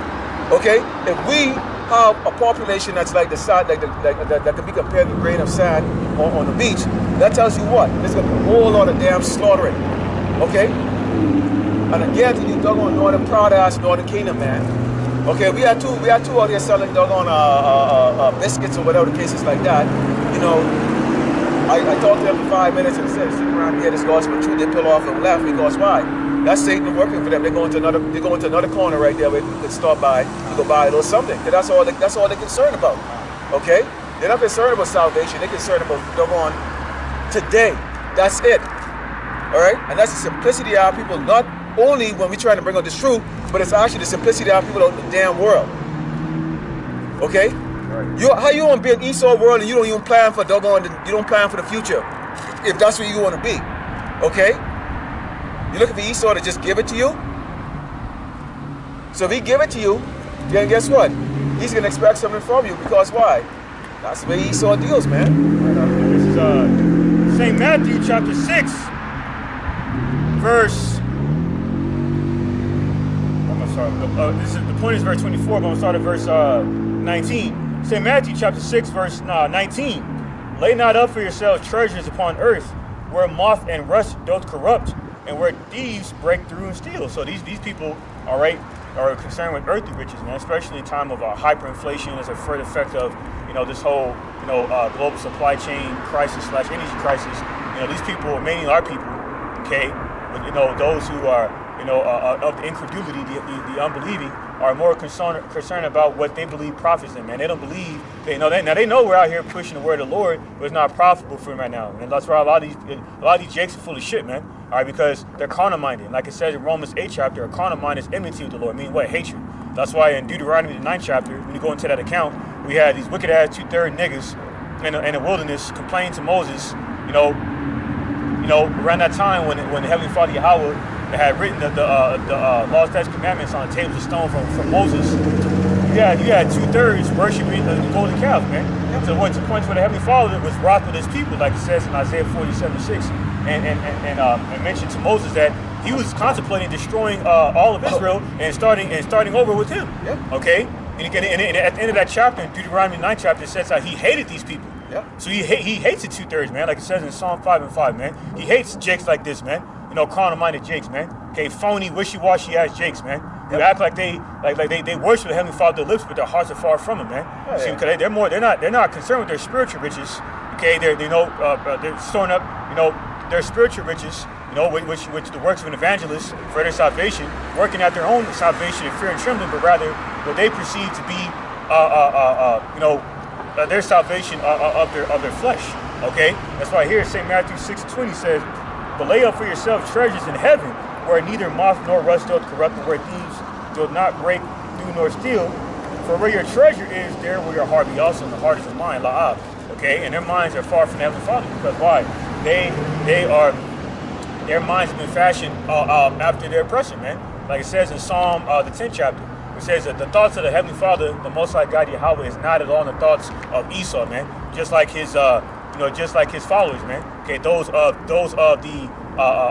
Okay? If we have a population that's like the sand, that can be compared to a grain of sand on the beach, that tells you what? There's going to be a whole lot of damn slaughtering. Okay? And again, to you doggone northern proud ass northern kingdom, man. Okay, we had two out here selling doggone biscuits or whatever the case is like that. You know, I talked to them for 5 minutes and said, "Sitting around here, this gospel truth." They pull off and left because why? That's Satan working for them. They go into another corner right there where you could stop by, you go buy a little something. That's all they're concerned about. Okay, they're not concerned about salvation. They're concerned about doggone today. That's it. All right, and that's the simplicity of our people. Not only when we're trying to bring out this truth, but it's actually the simplicity of our people out in the damn world. Okay? Right. How you want to be an Esau world and you don't even plan for you don't plan for the future, if that's where you want to be. Okay? You're looking for Esau to just give it to you? So if he give it to you, then guess what? He's gonna expect something from you because why? That's the way Esau deals, man. Right. This is St. Matthew chapter 6, verse. The point is verse 24, but I'm going to start at verse 19. St. Matthew chapter 6, verse 19. "Lay not up for yourselves treasures upon earth, where moth and rust doth corrupt, and where thieves break through and steal." So these people, all right, are concerned with earthly riches, man, especially in time of hyperinflation as a further effect of, this whole, global supply chain crisis / energy crisis. These people, mainly our people, okay, but, those who are, of the incredulity, the unbelieving, are more concerned about what they believe profits them, man. They don't believe, they know we're out here pushing the word of the Lord, but it's not profitable for them right now. And that's why a lot of these jakes are full of shit, man. All right, because they're carnal minded. Like it says in Romans 8 chapter, a carnal mind is enmity with the Lord, meaning what? Hatred. That's why in Deuteronomy the 9th chapter, when you go into that account, we had these wicked ass 2/3 niggas in the wilderness complaining to Moses, around that time when the Heavenly Father Yahweh had written the law, statutes, commandments on the tables of stone from Moses. You had 2/3 worshiping the golden calf, man. Yep. So what's the point where the Heavenly Father was wroth with his people, like it says in Isaiah 47:6, and mentioned to Moses that he was contemplating destroying all of Israel and starting over with him. Yep. Okay, and at the end of that chapter, in Deuteronomy 9th chapter, it says how he hated these people. Yep. So he hates the 2/3, man, like it says in Psalm 5:5, man. He hates jakes like this, man. Carnal-minded jakes, man. Okay, phony, wishy-washy ass jakes, man. Who act like they worship the Heavenly Father with their lips, but their hearts are far from Him, man. Oh, yeah. See, because they're not concerned with their spiritual riches. Okay, they're storing up, their spiritual riches which the works of an evangelist for their salvation, working at their own salvation in fear and trembling, but rather what they perceive to be, their salvation of their flesh. Okay, that's why here St. Matthew 6:20 says, "But lay up for yourselves treasures in heaven, where neither moth nor rust doth corrupt, and where thieves do not break through nor steal. For where your treasure is, there will your heart be also, and the heart is of mine, la'ab." Okay, and their minds are far from the Heavenly Father, because why? Their minds have been fashioned after their oppressor, man. Like it says in Psalm the 10th chapter, it says that the thoughts of the Heavenly Father, the Most High God Yahweh, is not at all in the thoughts of Esau, man. Just like his followers, man. Okay, those of the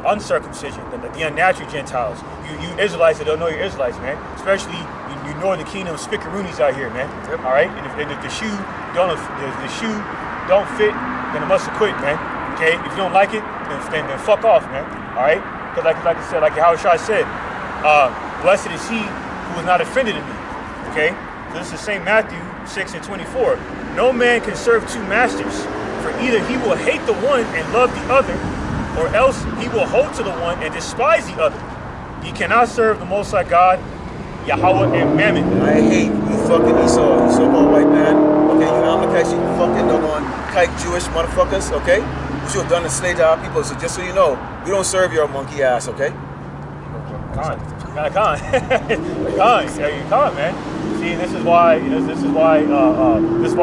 uncircumcision, the unnatural Gentiles. You Israelites that don't know you're Israelites, man. Especially you northern kingdom spickaroonies out here, man. Yep. All right, and if the shoe don't fit, then it must have quit, man. Okay, if you don't like it, then fuck off, man. All right, because like I said, like Howard Shah said, blessed is he who is not offended in me. Okay, so this is St. Matthew 6:24. No man can serve two masters, for either he will hate the one and love the other, or else he will hold to the one and despise the other. You cannot serve the Most High God, Yahweh, and Mammon. I hate you fucking Esau, you so-called white man. Okay, you Amalekite, you fucking doggone kike Jewish motherfuckers, okay? What you have done to slave our people, so just so you know, we don't serve your monkey ass, okay? Con, man. See, this is why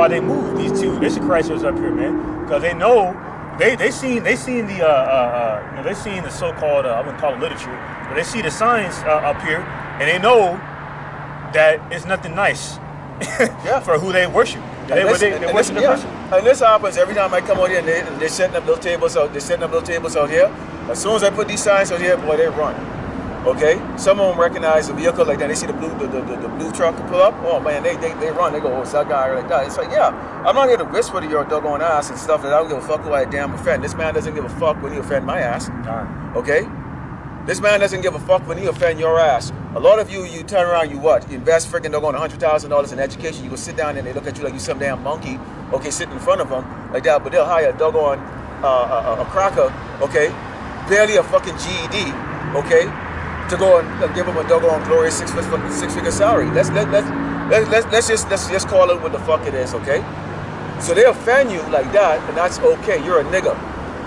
they moved these two Christers up here, man, because they know they seen the so-called I wouldn't call it literature, but they see the signs up here, and they know that it's nothing nice for who they worship. They worship the person. And this happens every time I come out here, and they're setting up little tables out. They're setting up little tables out here. As soon as I put these signs out here, boy, they run. Okay, some of them recognize the vehicle like that. They see the blue truck pull up. Oh man, they run. They go, oh, it's that guy like that. It's like, yeah, I'm not here to whisper to your doggone ass and stuff that I don't give a fuck who I damn offend. This man doesn't give a fuck when he offend my ass. Okay, this man doesn't give a fuck when he offend your ass. A lot of you turn around, you invest freaking doggone $100,000 in education. You go sit down and they look at you like you some damn monkey. Okay, sitting in front of them like that, but they'll hire a doggone a cracker. Okay, barely a fucking GED. Okay. To go and give them a doggone glorious six-figure salary. Let's just call it what the fuck it is, okay? So they offend you like that, and that's okay. You're a nigga,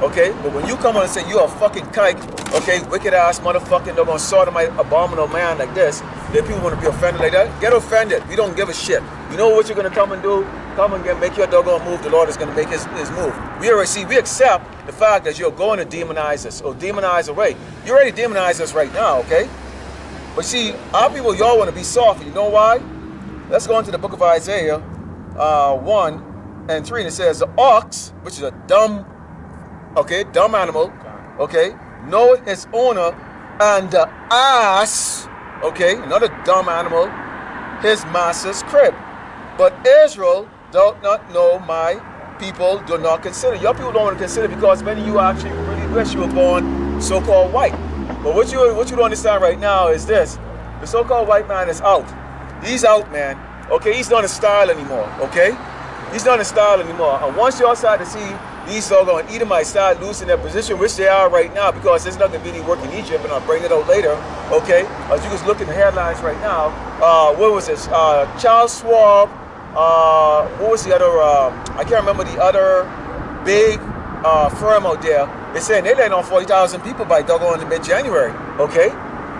okay? But when you come on and say you're a fucking kike, okay, wicked ass motherfucking doggone sodomite abominable man like this, then people want to be offended like that. Get offended. We don't give a shit. You know what you're gonna come and do? Come and make your doggone move. The Lord is gonna make his move. We accept the fact that you're going to demonize us or demonize away. You already demonize us right now, okay? But see, our people, y'all want to be soft. You know why? Let's go into the book of Isaiah 1:3, and it says, the ox, which is a dumb animal, okay, knoweth his owner, and the ass, okay, another dumb animal, his master's crib. But Israel does not know, my people do not consider. Your people don't want to consider because many of you actually really wish you were born so-called white. But what you don't understand right now is this. The so-called white man is out. He's out, man. Okay, he's not in style anymore, okay? He's not in style anymore. And once y'all start to see these doggone Edomites start losing their position, which they are right now, because there's not going to be any work in Egypt, and I'll bring it out later, okay? As you just look at the headlines right now, what was this? Charles Schwab, what was the other, I can't remember the other big firm out there. They're saying they land on 40,000 people by doggone in mid-January, okay?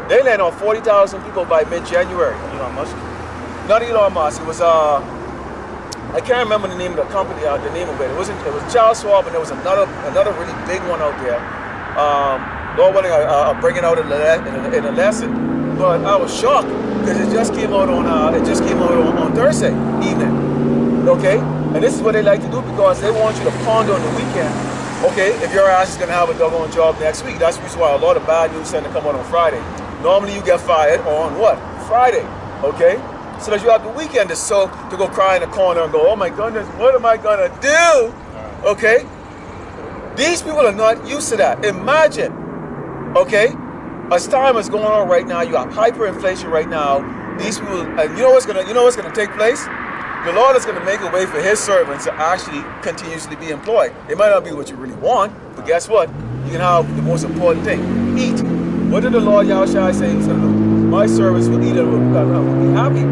They land on 40,000 people by mid-January. Elon Musk? Not Elon Musk, it was, I can't remember the name of the company, the name of it. It was Charles Schwab, and there was another really big one out there. Lord willing, I'll bring it out in a lesson. But I was shocked because it just came out on Thursday evening. Okay, and this is what they like to do because they want you to ponder on the weekend. Okay, if your ass is gonna have a doggone job next week, that's the reason why a lot of bad news tend to come out on Friday. Normally you get fired on what? Friday. Okay. So that you have the weekend to go cry in the corner and go, oh my goodness, what am I gonna do? Okay? These people are not used to that. Imagine, okay? As time is going on right now, you have hyperinflation right now. These people, and you know what's gonna take place? The Lord is gonna make a way for his servants to actually continuously be employed. It might not be what you really want, but guess what? you can have the most important thing, eat. What did the Lord Yahushua say? He said, my servants will eat and will be happy.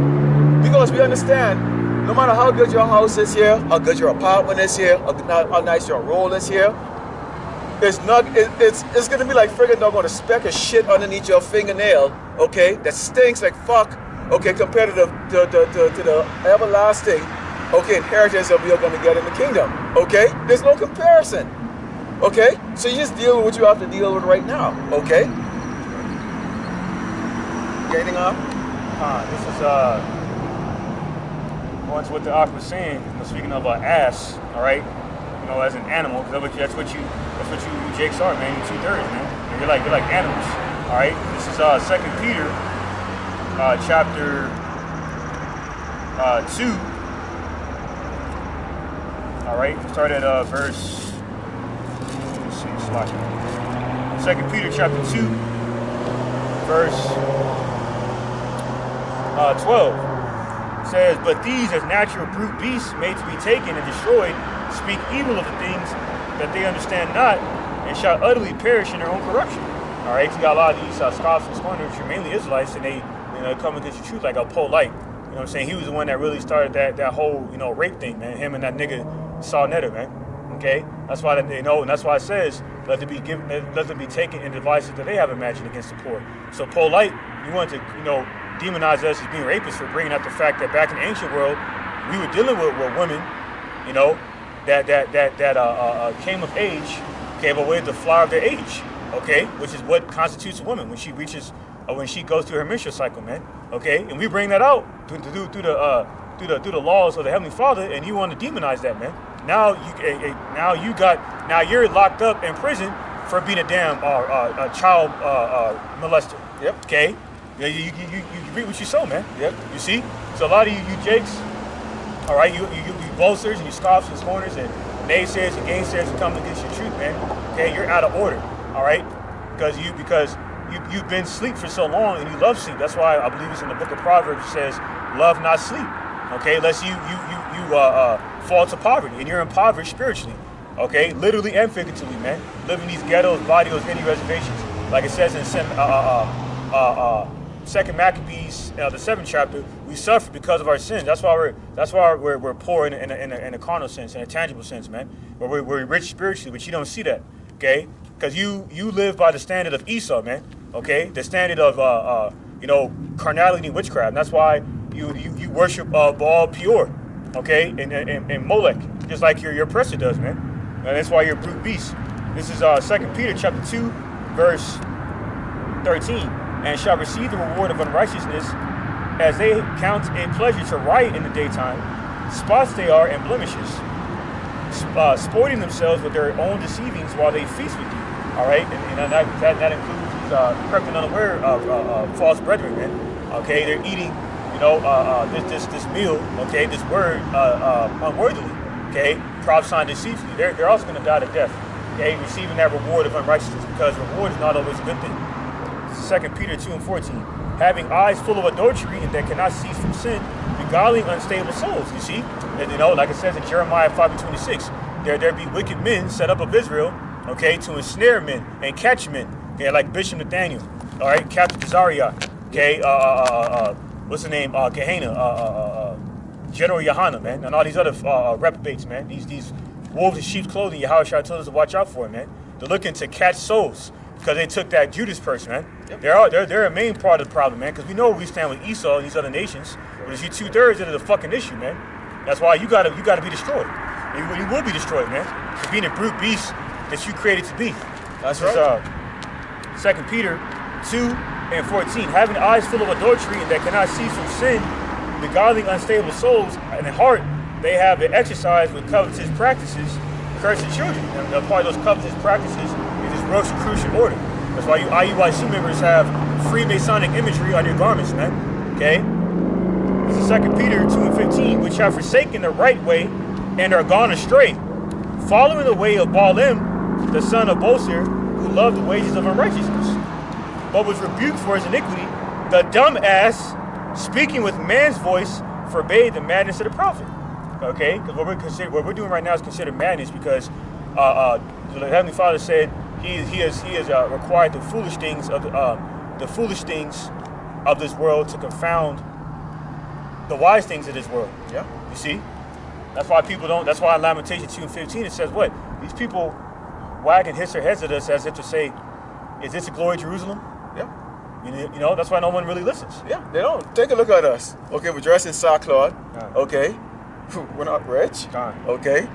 Because we understand, no matter how good your house is here, how good your apartment is here, how nice your roll is here, it's gonna be like friggin' doggone a speck of shit underneath your fingernail, okay, that stinks like fuck, okay, compared to the everlasting, okay, inheritance that we are gonna get in the kingdom, okay? There's no comparison, okay? So you just deal with what you have to deal with right now, okay? Got anything on? This is going to what the Ark was saying. Speaking of ass, all right, you know, as an animal, that's what you jakes are, man. You're 2/3, man. You're like animals, all right. This is 2 Peter, chapter 2. All right, start at verse. Let's see, slide. 2 Peter chapter 2, verse 12 says, but these as natural brute beasts made to be taken and destroyed speak evil of the things that they understand not and shall utterly perish in their own corruption. All right, you got a lot of these scoffs and scorners, which are mainly Israelites, and they, you know, come against the truth like a Polite. You know what I'm saying? He was the one that really started that whole, you know, rape thing, man. Him and that nigga Saul Netter, man. Okay, that's why they know, and that's why it says let them be taken in devices that they have imagined against the poor. So Polite, you want to, you know, demonize us as being rapists for bringing up the fact that back in the ancient world, we were dealing with women, you know, that came of age, okay, but with the flower of their age, okay, which is what constitutes a woman when she reaches, when she goes through her menstrual cycle, man, okay, and we bring that out through the laws of the Heavenly Father, and you want to demonize that, man. Now you're locked up in prison for being a damn child molester. Yep. Okay. You reap what you sow, man. Yep. You see? So a lot of you jakes, all right, you boasters and you scoffs and scorners and naysayers and gainsayers who come against your truth, man. Okay, you're out of order. All right, because you've been asleep for so long and you love sleep. That's why I believe it's in the book of Proverbs. It says, "Love not sleep." Okay, lest you fall to poverty and you're impoverished spiritually. Okay, literally and figuratively, man. Living these ghettos, barrios, Indian reservations, like it says in 2 Maccabees, the 7th chapter, we suffer because of our sins. That's why we're poor in a carnal sense, in a tangible sense, man. Where we're rich spiritually, but you don't see that, okay? Because you live by the standard of Esau, man. Okay, the standard of you know, carnality and witchcraft. And that's why you worship Baal Peor, okay, and Molech, just like your oppressor does, man. And that's why you're a brute beast. This is 2 Peter chapter 2, verse 13. And shall receive the reward of unrighteousness, as they count a pleasure to riot in the daytime. Spots they are and blemishes, sporting themselves with their own deceivings while they feast with you. All right, and that includes these corrupt and unaware false brethren, man. Okay, they're eating, you know, this meal, okay, this word unworthily. Okay, prophesying deceitfully. They're also going to die to death. Okay, receiving that reward of unrighteousness, because reward is not always a good thing. 2 Peter 2 and 14, having eyes full of adultery and that cannot cease from sin, beguiling unstable souls. You see, and, you know, like it says in Jeremiah 5 and 26, there be wicked men set up of Israel, okay, to ensnare men and catch men, okay, like Bishop Nathaniel, all right, Captain Kazariah, okay, what's the name, Gehenna, General Yohana, man, and all these other reprobates, man, these wolves in sheep's clothing, Yahushua told us to watch out for, man. They're looking to catch souls, because they took that Judas person, man. Yep. They're a main part of the problem, man, because we know we stand with Esau and these other nations, but it's you 2/3 that are the fucking issue, man. That's why you gotta be destroyed. You will be destroyed, man, for being a brute beast that you created to be. That's right. 2 Peter 2 and 14, having eyes full of adultery and that cannot cease from sin, beguiling unstable souls, and in heart they have been exercised with covetous practices, cursed children. And a part of those covetous practices is this Rosicrucian order. That's why you IUIC members have Freemasonic imagery on your garments, man. Okay? This is 2 Peter 2 and 15, which have forsaken the right way and are gone astray, following the way of Balaam, the son of Bosir, who loved the wages of unrighteousness, but was rebuked for his iniquity. The dumb ass, speaking with man's voice, forbade the madness of the prophet. Okay? Because what we're doing right now is considered madness, because the Heavenly Father said he has required the foolish things of this world to confound the wise things of this world. Yeah. You see? That's why people don't. That's why in Lamentations 2:15 it says what? These people wag and hiss their heads at us as if to say, "Is this a glory Jerusalem?" Yeah. You know, that's why no one really listens. Yeah, they don't. Take a look at us. Okay, we're dressed in sackcloth. Yeah. Okay. We're not rich. God. Okay.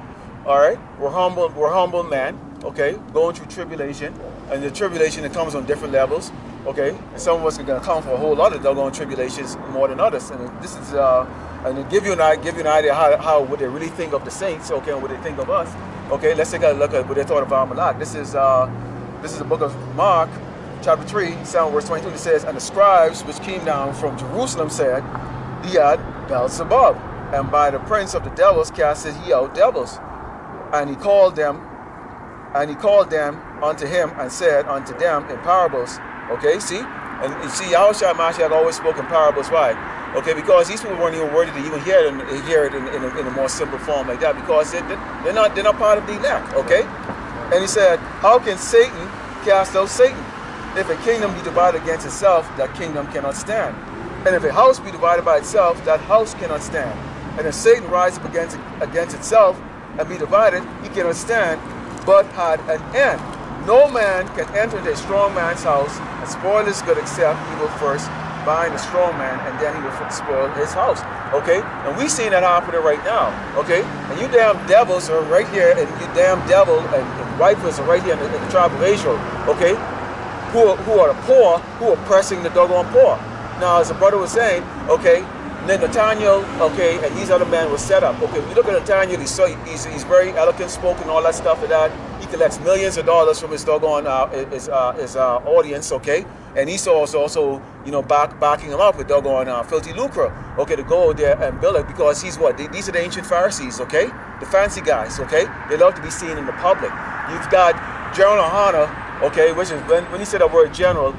All right. We're humble men. Okay. Going through tribulation. And the tribulation, it comes on different levels. Okay. And some of us are going to come for a whole lot of doggone tribulations more than others. And this is, and to give you an idea how would they really think of the saints, okay, and what they think of us. Okay, let's take a look at what they thought of our Malak. This is the book of Mark, chapter 3, 7 verse 22. It says, and the scribes which came down from Jerusalem said, he had Beelzebub, and by the prince of the devils casted he out devils. And he called them unto him and said unto them in parables. Okay, see? And you see, Yahushua Mashiach always spoke in parables. Why? Okay, because these people weren't even worthy to even hear it in a more simple form like that, because they're not part of the elect. Okay? And he said, how can Satan cast out Satan? If a kingdom be divided against itself, that kingdom cannot stand. And if a house be divided by itself, that house cannot stand. And if Satan rise up against itself and be divided, he cannot stand, but had an end. No man can enter into a strong man's house and spoil his good except he will first bind the strong man, and then he will spoil his house. Okay? And we seeing that happening right now. Okay? And you damn devils are right here, and you damn devil and vipers are right here in the tribe of Israel. Okay? Who are the poor, who are pressing the doggone poor. Now, as the brother was saying, okay, then Nathaniel, okay, and these other men were set up. Okay, we look at Nathaniel, he's very eloquent spoken, all that stuff like that. He collects millions of dollars from his doggone his audience, okay, and he's also you know backing him up with doggone filthy lucre, okay, to go there and build it, because he's what? These are the ancient Pharisees, okay, the fancy guys, okay. They love to be seen in the public. You've got General Hanna, okay, which is when he said that word general,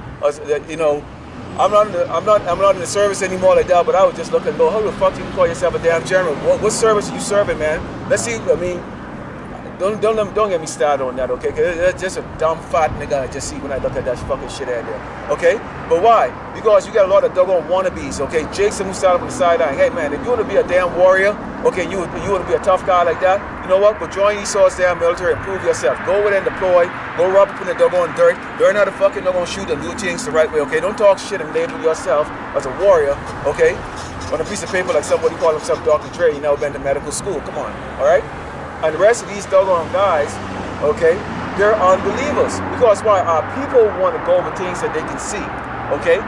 you know. I'm not in the service anymore like that, but I was just looking and go, how the fuck do you call yourself a damn general? What service are you serving, man? Let's see. I mean, don't get me started on that, okay? Because it's just a dumb fat nigga I just see when I look at that fucking shit out there, okay? But why? Because you got a lot of doggone wannabes, okay? Jason who started up on the sideline. Hey man, if you want to be a damn warrior, okay, you want to be a tough guy like that, you know what? Go join Esau's damn military and prove yourself. Go over there and deploy. Go rub up in the doggone dirt. Learn how to fucking doggone shoot and do things the right way, okay? Don't talk shit and label yourself as a warrior, okay? On a piece of paper like somebody call himself Dr. Dre, you never been to medical school. Come on, all right? And the rest of these doggone guys, okay, they're unbelievers. Because why? Our people want to go over things that they can see, okay?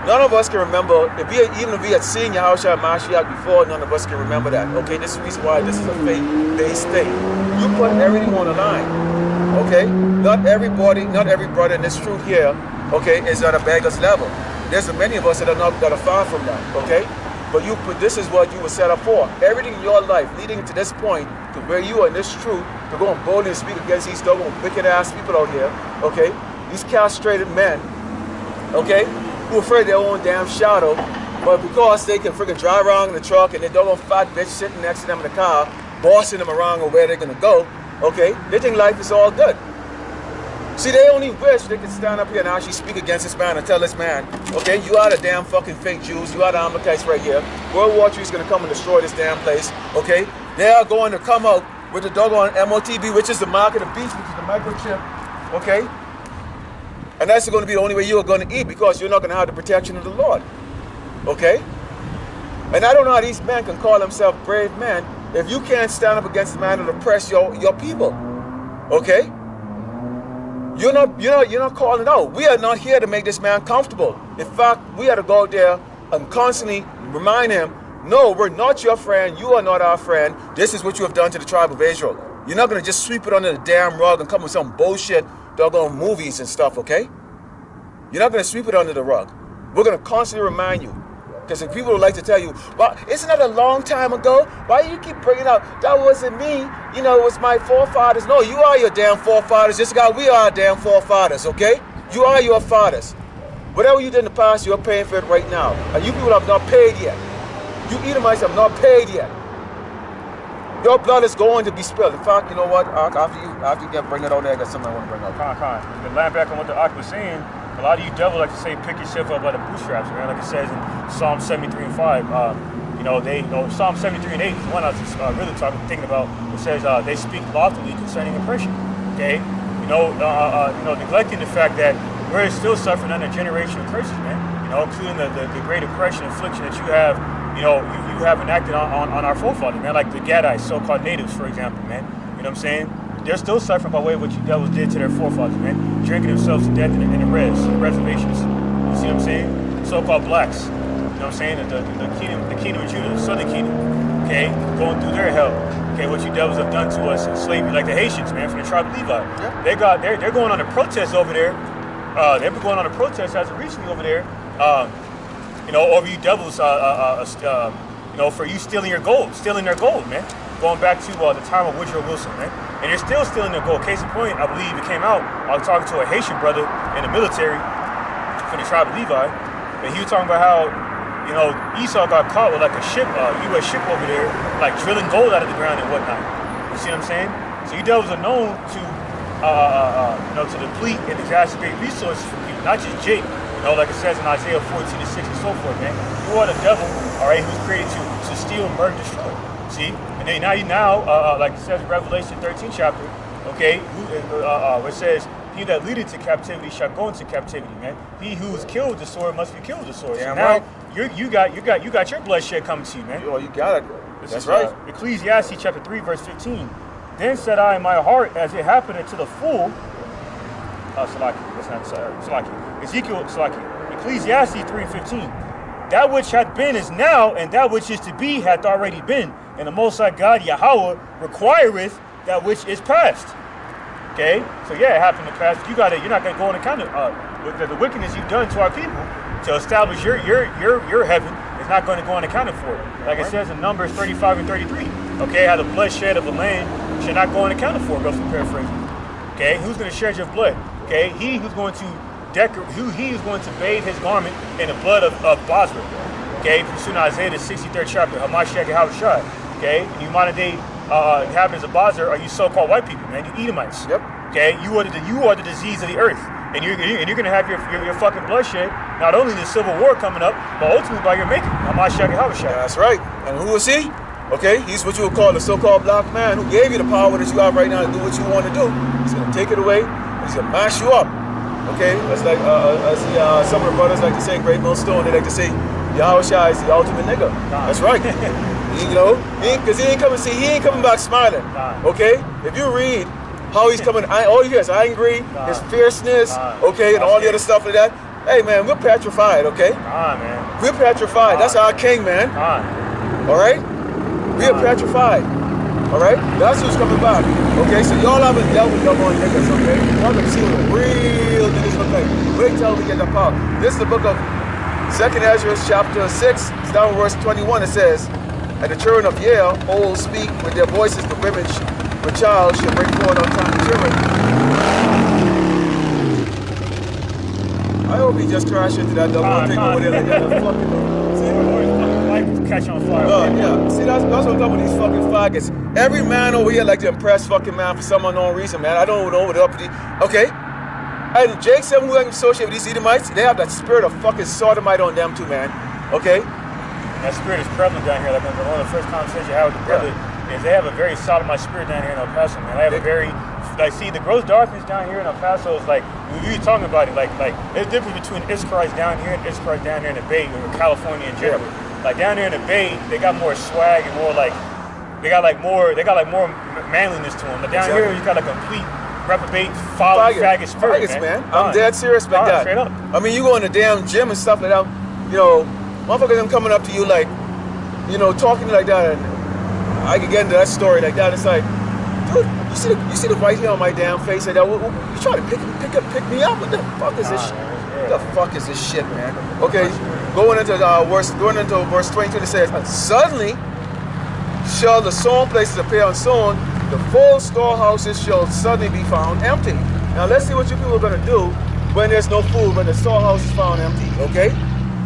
None of us can remember, even if we had seen Yahushua Mashiach before, none of us can remember that, okay? This is the reason why this is a faith-based thing. You put everything on the line, okay? Not every brother in this truth here, okay, is at a beggar's level. There's many of us that are far from that, okay? But this is what you were set up for. Everything in your life leading to this point, to where you are in this truth, to go and boldly speak against these doggone wicked ass people out here, okay? These castrated men, okay? Who are afraid of their own damn shadow, but because they can freaking drive around in the truck and they doggone fat bitch sitting next to them in the car, bossing them around or where they're gonna go, okay? They think life is all good. See, they only wish they could stand up here and actually speak against this man and tell this man, okay, you are the damn fucking fake Jews, you are the Amalekites right here. World War III is going to come and destroy this damn place, okay? They are going to come out with the doggone MOTB, which is the mark of the beast, which is the microchip, okay? And that's going to be the only way you are going to eat, because you're not going to have the protection of the Lord, okay? And I don't know how these men can call themselves brave men if you can't stand up against the man that oppress your people, okay? You're not calling it out. We are not here to make this man comfortable. In fact, we have to go out there and constantly remind him, no, we're not your friend. You are not our friend. This is what you have done to the tribe of Israel. You're not going to just sweep it under the damn rug and come with some bullshit doggone movies and stuff, okay? You're not going to sweep it under the rug. We're going to constantly remind you. Because if people would like to tell you, well, isn't that a long time ago? Why do you keep bringing up, that wasn't me, you know, it was my forefathers. No, you are your damn forefathers, just like we are our damn forefathers, okay? You are your fathers. Whatever you did in the past, you're paying for it right now. And you people have not paid yet. You Edomites have not paid yet. Your blood is going to be spilled. In fact, you know what? After you bring that out there, I got something I want to bring up. To land back on what the Ak was saying, a lot of you devils like to say pick yourself up by the bootstraps, man. Like it says in Psalm 73 and 5. Psalm 73 and 8 is one I was really thinking about. It says they speak loftily concerning oppression. Okay, neglecting the fact that we're still suffering under generational curses, man. Including the great oppression, affliction that you have. You have enacted on our forefathers, man. Like the Gadites, so-called natives, for example, man. You know what I'm saying? They're still suffering by way of what you devils did to their forefathers, man. Drinking themselves to death in the reservations. You see what I'm saying? So-called blacks. You know what I'm saying? The kingdom of Judah, the southern kingdom. Okay, going through their hell. Okay, what you devils have done to us in slavery, like the Haitians, man, from the tribe of Levi. Yeah. They're going on a protest over there. They've been going on a protest as of recently over there. Over you devils, for you stealing their gold, man. Going back to the time of Woodrow Wilson, man. And you're still stealing their gold. Case in point, I believe it came out, I was talking to a Haitian brother in the military from the tribe of Levi, and he was talking about how, Esau got caught with like a ship, U.S. ship over there, like drilling gold out of the ground and whatnot. You see what I'm saying? So you devils are known to deplete and exacerbate resources from people, not just Jake. Like it says in Isaiah 14 and 6 and so forth, man. You are the devil, all right, who's created to steal, murder, destroy. See? And then now, like it says in Revelation 13 chapter, okay, where it says, he that leadeth to captivity shall go into captivity, man. He who is killed with the sword must be killed with the sword. Damn so now right. you got your bloodshed coming to you, man. You got it. That's right. Ecclesiastes chapter 3, verse 15. Then said I in my heart, as it happened to the fool, Ecclesiastes 3:15. That which hath been is now, and that which is to be hath already been. And the Most High God, Yahweh, requireth that which is past. Okay? So yeah, it happened in the past. You're not gonna go on account of with the wickedness you've done to our people to establish your heaven is not going to go unaccounted for. Like it says in Numbers 35 and 33. Okay, how the bloodshed of a land should not go unaccounted for, roughly paraphrasing. Okay, who's going to shed your blood? Okay, he who's going to bathe his garment in the blood of Basra. Okay, from Isaiah the 63rd chapter, Hamashiach Yahushua. Okay, and you modern day inhabitants of Basra are you so-called white people, man, you Edomites. Yep. Okay, you are the disease of the earth, and you're going to have your fucking bloodshed not only in the civil war coming up, but ultimately by your maker, Hamashiach Yahushua. That's right. And who is he? Okay, he's what you would call the so-called black man who gave you the power that you have right now to do what you want to do. He's going to take it away, and he's going to mash you up. Okay, that's like some of the brothers like to say, Great Millstone, they like to say, Yahushua is the ultimate nigga. That's right. Because he ain't coming back smiling. Okay, if you read how he's coming, all you hear is angry, his fierceness, okay, and all the other stuff like that. Hey man, we're petrified, okay? Man. We're petrified. That's our king, man. All right? We are petrified. All right? That's who's coming back. Okay? So y'all haven't dealt with them on niggas, okay? Y'all have seen what real niggas look like. Wait till we get the power. This is the book of 2nd Ezra, chapter 6. It's down verse 21. It says, and the children of Yale, old speak with their voices, the women with child shall bring forth on time the children. I hope he just crashed into that double thing over there like that. Catch on fire. Yeah. See, that's what I'm talking about, these fucking faggots. Every man over here like to impress fucking man for some unknown reason, man. I don't know what up with these. Okay? And Jake said who associate with these Edomites, they have that spirit of fucking sodomite on them too, man. Okay? That spirit is prevalent down here. Like one of the first conversations I had with the brother is they have a very sodomite spirit down here in El Paso, man. They have a very, see, the gross darkness down here in El Paso is like, we were talking about it, like there's a difference between Israelites down here and Israelites down here in the Bay or California in general. Like down there in the Bay, they got more swag and more like, they got more manliness to them. But down here, you got a complete reprobate, faggot spirit, man. I'm dead serious about that. Straight up. I mean, you go in the damn gym and stuff like that, motherfuckers them coming up to you like, talking like that, and I can get into that story like that. It's like, dude, you see the white hair on my damn face like that? You trying to pick me up? What the fuck is this shit? What the fuck is this shit, man? Okay, going into verse 22, it says, suddenly shall the sown places appear unsown, the full storehouses shall suddenly be found empty. Now let's see what you people are going to do when there's no food, when the storehouse is found empty, okay?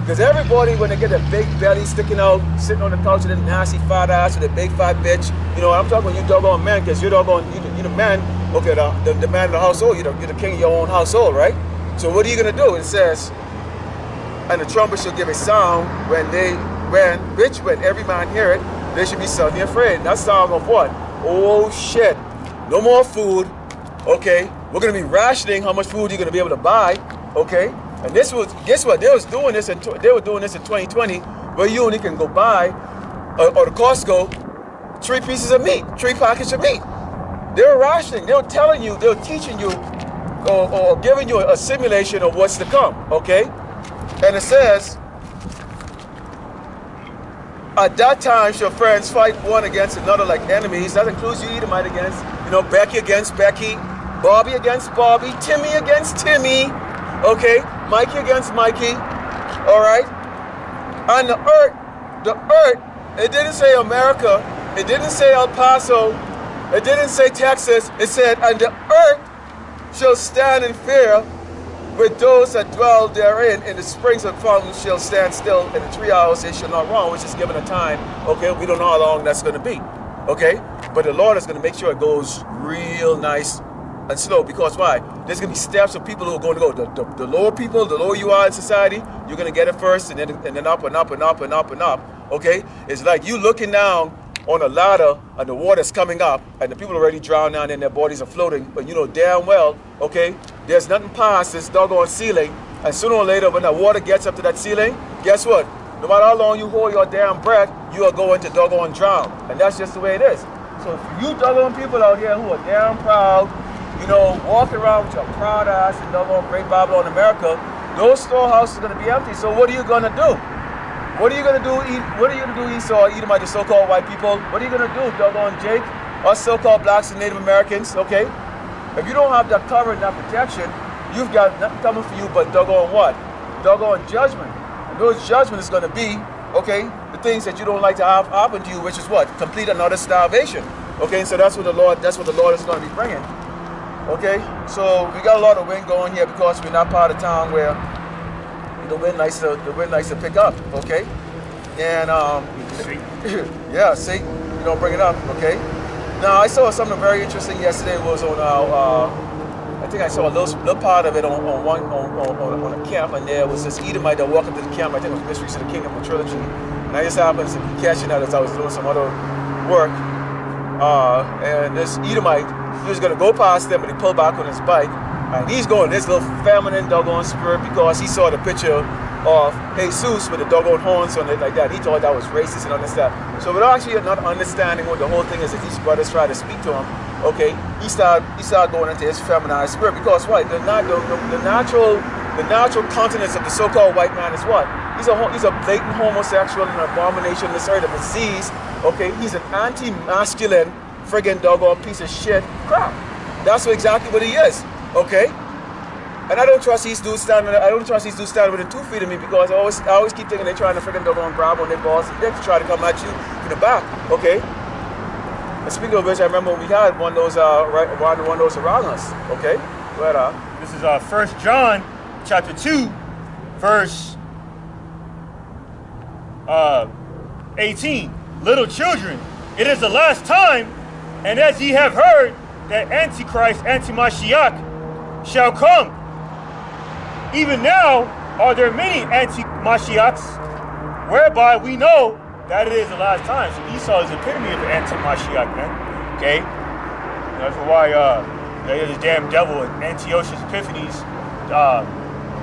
Because everybody, when they get a big belly sticking out, sitting on the couch with a nasty fat ass with a big fat bitch, you know, I'm talking about you doggone man, because you're doggone, you the man, okay, the man of the household, you're the king of your own household, right? So what are you going to do? It says, and the trumpet shall give a sound when every man hear it, they should be suddenly afraid. That sound of what? Oh shit, no more food, okay? We're going to be rationing how much food you're going to be able to buy, okay? And this was, guess what? They were doing this in 2020, where you only can go buy, or the Costco, 3 pieces of meat, 3 packets of meat. They were rationing. They were telling you, they were teaching you, or giving you a simulation of what's to come, okay? And it says, at that time shall friends fight one against another like enemies. That includes you, Edomite against, you know, Becky against Becky, Bobby against Bobby, Timmy against Timmy, okay? Mikey against Mikey, all right? And the earth, it didn't say America, it didn't say El Paso, it didn't say Texas, it said, and the earth shall stand in fear with those that dwell therein, in the springs of fountains shall stand still, in the 3 hours they shall not run, which is given a time, okay? We don't know how long that's gonna be, okay? But the Lord is gonna make sure it goes real nice and slow, because why? There's gonna be steps of people who are going to go. The lower people, the lower you are in society, you're gonna get it first, and then up and up and up and up and up. Okay? It's like you looking down on a ladder and the water's coming up, and the people are already drowned down and their bodies are floating, but you know damn well, okay, there's nothing past this doggone ceiling, and sooner or later when that water gets up to that ceiling, guess what? No matter how long you hold your damn breath, you are going to doggone drown. And that's just the way it is. So for you doggone people out here who are damn proud, you know, walking around with your proud ass and doggone Great Babylon America, those storehouses are going to be empty. So what are you going to do? What are you going to do? What are you going to do, Esau, Edomite, the so-called white people? What are you going to do, doggone Jake, us so-called blacks and Native Americans, okay? If you don't have that cover and that protection, you've got nothing coming for you but doggone what? Doggone judgment. And those judgment is going to be, okay, the things that you don't like to have happen to you, which is what? Complete another starvation. Okay, so that's what the Lord is going to be bringing. Okay, so we got a lot of wind going here because we're not part of town where the wind likes to pick up. Okay, and yeah, see, you don't bring it up. Okay, now I saw something very interesting yesterday. It was on I think I saw a little part of it on a camp, and there was this Edomite that walked up to the camp. I think it was Mysteries of the Kingdom, the trilogy, and I just happened to be catching that as I was doing some other work. And this Edomite, he was gonna go past them, but he pulled back on his bike, and he's going this little feminine doggone spirit because he saw the picture of Jesus with the doggone horns on it like that. He thought that was racist and all this stuff. So without actually not understanding what the whole thing is that these brothers try to speak to him, okay, he started going into his feminized spirit because what? The natural countenance of the so-called white man is what? He's a blatant homosexual and an abomination in this earth of disease. Okay, he's an anti-masculine friggin' doggone piece of shit crap. That's exactly what he is. Okay, and I don't trust these dudes standing within 2 feet of me because I always keep thinking they're trying to friggin' doggone grab on their balls and dicks to try to come at you in the back. Okay. And speaking of which, I remember when we had one of those around us. Okay, but this is 1 John chapter 2, verse 18. Little children, it is the last time, and as ye have heard that Antichrist, Anti-Mashiach, shall come. Even now are there many Anti-Mashiachs, whereby we know that it is the last time. So Esau is the epitome of the Anti-Mashiach, man. Okay? That's why the damn devil and Antiochus Epiphanes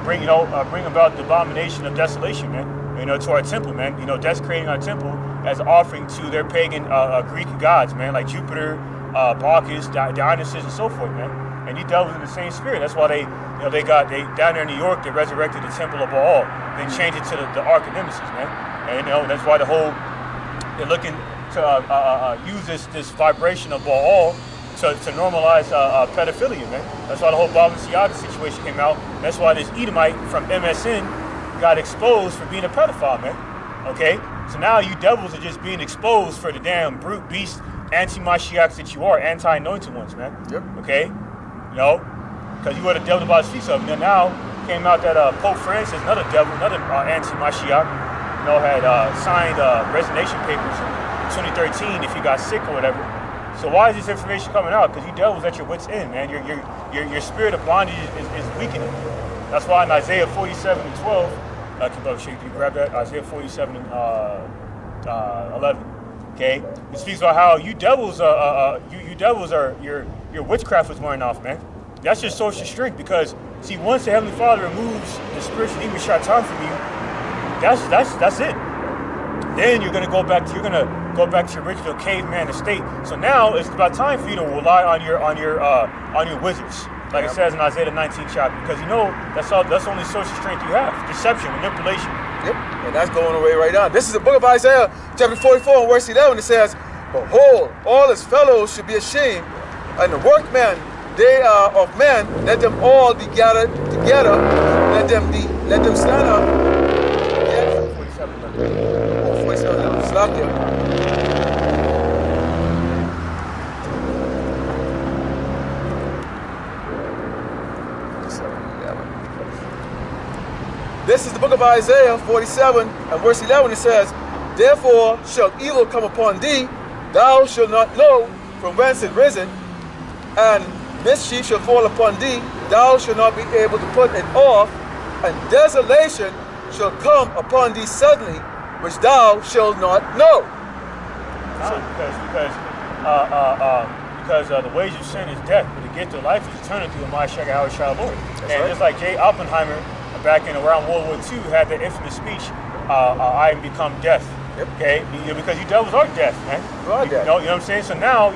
bring about the abomination of desolation, man. You know, to our temple, man. You know, desecrating our temple as an offering to their pagan Greek gods, man, like Jupiter, Bacchus, Dionysus, and so forth, man. And these devils in the same spirit. That's why they down there in New York, they resurrected the temple of Baal, then changed it to the Ark of Nemesis, man. And you know, that's why they're looking to use this vibration of Baal to normalize pedophilia, man. That's why the whole Balenciaga situation came out. That's why this Edomite from MSN got exposed for being a pedophile, man. Okay? So now you devils are just being exposed for the damn brute beast anti-Mashiachs that you are, anti-anointed ones, man. Yep. Okay? You know? Because you were the devil about the streets of them. Now came out that Pope Francis, another devil, another anti-Mashiach, had signed resignation papers in 2013 if you got sick or whatever. So why is this information coming out? Because you devils at your wits' end, man. Your spirit of bondage is weakening. That's why in Isaiah 47 and 12, can you grab that? Isaiah 47 and 11. Okay, it speaks about how you devils are your witchcraft was wearing off, man. That's your social strength, because see, once the Heavenly Father removes the spiritual demon shaitan from you, that's it. Then you're gonna go back to your original caveman estate. So now it's about time for you to rely on your wizards, like it says in Isaiah 19 chapter, because that's the only social strength you have: deception, manipulation. Yep, and that's going away right now. This is the book of Isaiah, chapter 44, verse 11. It says, "Behold, all his fellows should be ashamed, and the workmen they are of men. Let them all be gathered together. Let them stand up." Yeah. 47. Slack you. This is the book of Isaiah 47 and verse 11. It says, "Therefore shall evil come upon thee, thou shalt not know from whence it risen, and mischief shall fall upon thee, thou shalt not be able to put it off, and desolation shall come upon thee suddenly, which thou shalt not know." Because the wage of sin is death, but the gift of life is eternity with my Shaka Howard Child Lord. And right. just like J. Oppenheimer back in around World War II had the infamous speech, "I am become death." Yep. Okay, because you devils are death, man. You are death. You know what I'm saying? So now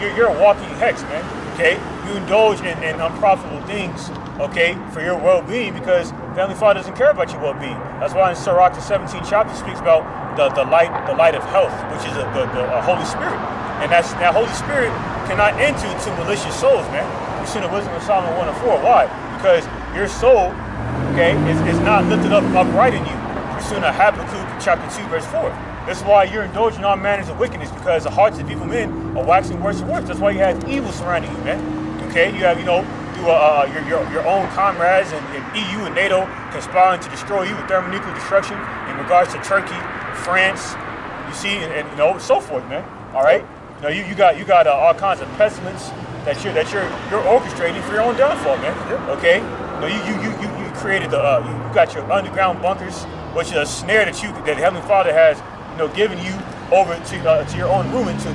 you're a walking hex, man. Okay, you indulge in unprofitable things, okay, for your well-being, because the Heavenly Father doesn't care about your well-being. That's why in Sirach the 17th chapter speaks about the light of health, which is the Holy Spirit, and that Holy Spirit cannot enter into malicious souls, man. You see the wisdom of Solomon 1 and 4. Why? Because your soul, okay, is not lifted up upright in you. Pursuing Habakkuk chapter 2 verse 4. This is why you're indulging all manners of wickedness, because the hearts of evil men are waxing worse and worse. That's why you have evil surrounding you, man. Okay, you have through your own comrades and EU and NATO conspiring to destroy you with thermonuclear destruction in regards to Turkey, France, you see, and so forth, man. All right, you got all kinds of pestilence that you're orchestrating for your own downfall, man. Okay, you created you got your underground bunkers, which is a snare that the Heavenly Father has given you over to your own ruin to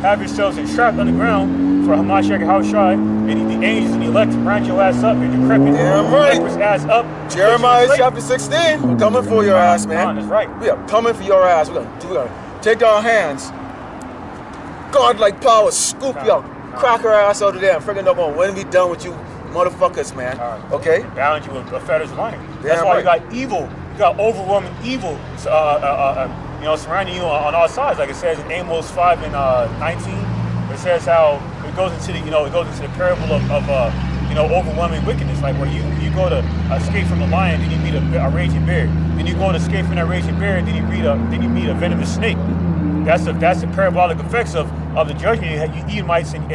have yourselves entrapped underground for Hamashiach Haushai, and the angels and the elect to branch your ass up and decrepit ass up. Jeremiah chapter 16, we're coming for your ass, man. That's right. We are coming for your ass. We're gonna take our hands, God-like power, scoop your cracker ass out of there and friggin' up on when we done with you motherfuckers, man. Okay? Bound you with a fetters of iron. That's why you got evil. You got overwhelming evil, surrounding you on all sides. Like it says in Amos 5 and 19, it says how it goes into the parable of overwhelming wickedness. Like where you go to escape from a lion, then you meet a raging bear. Then you go to escape from that raging bear, then you meet a venomous snake. That's the parabolic effects of the judgment you Edomites and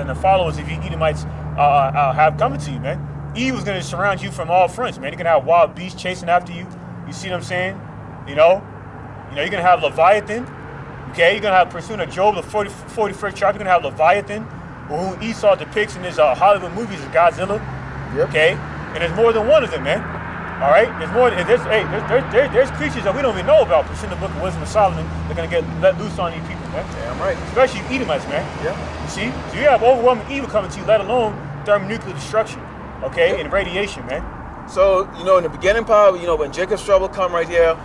the followers of you Edomites have coming to you, man. Eve was going to surround you from all fronts, man. You're going to have wild beasts chasing after you. You see what I'm saying? You're going to have Leviathan. Okay, you're going to have pursuing of Job, the 41st chapter. You're going to have Leviathan, who Esau depicts in his Hollywood movies as Godzilla. Yep. Okay, and there's more than one of them, man. All right, there's creatures that we don't even know about. Pursuing the book of Wisdom of Solomon, they're going to get let loose on you people, man. Damn right. Especially you Edomites, man. Yeah. You see, so you have overwhelming evil coming to you, let alone thermonuclear destruction. Okay, and radiation, man. So, in the beginning part, when Jacob's trouble come right here,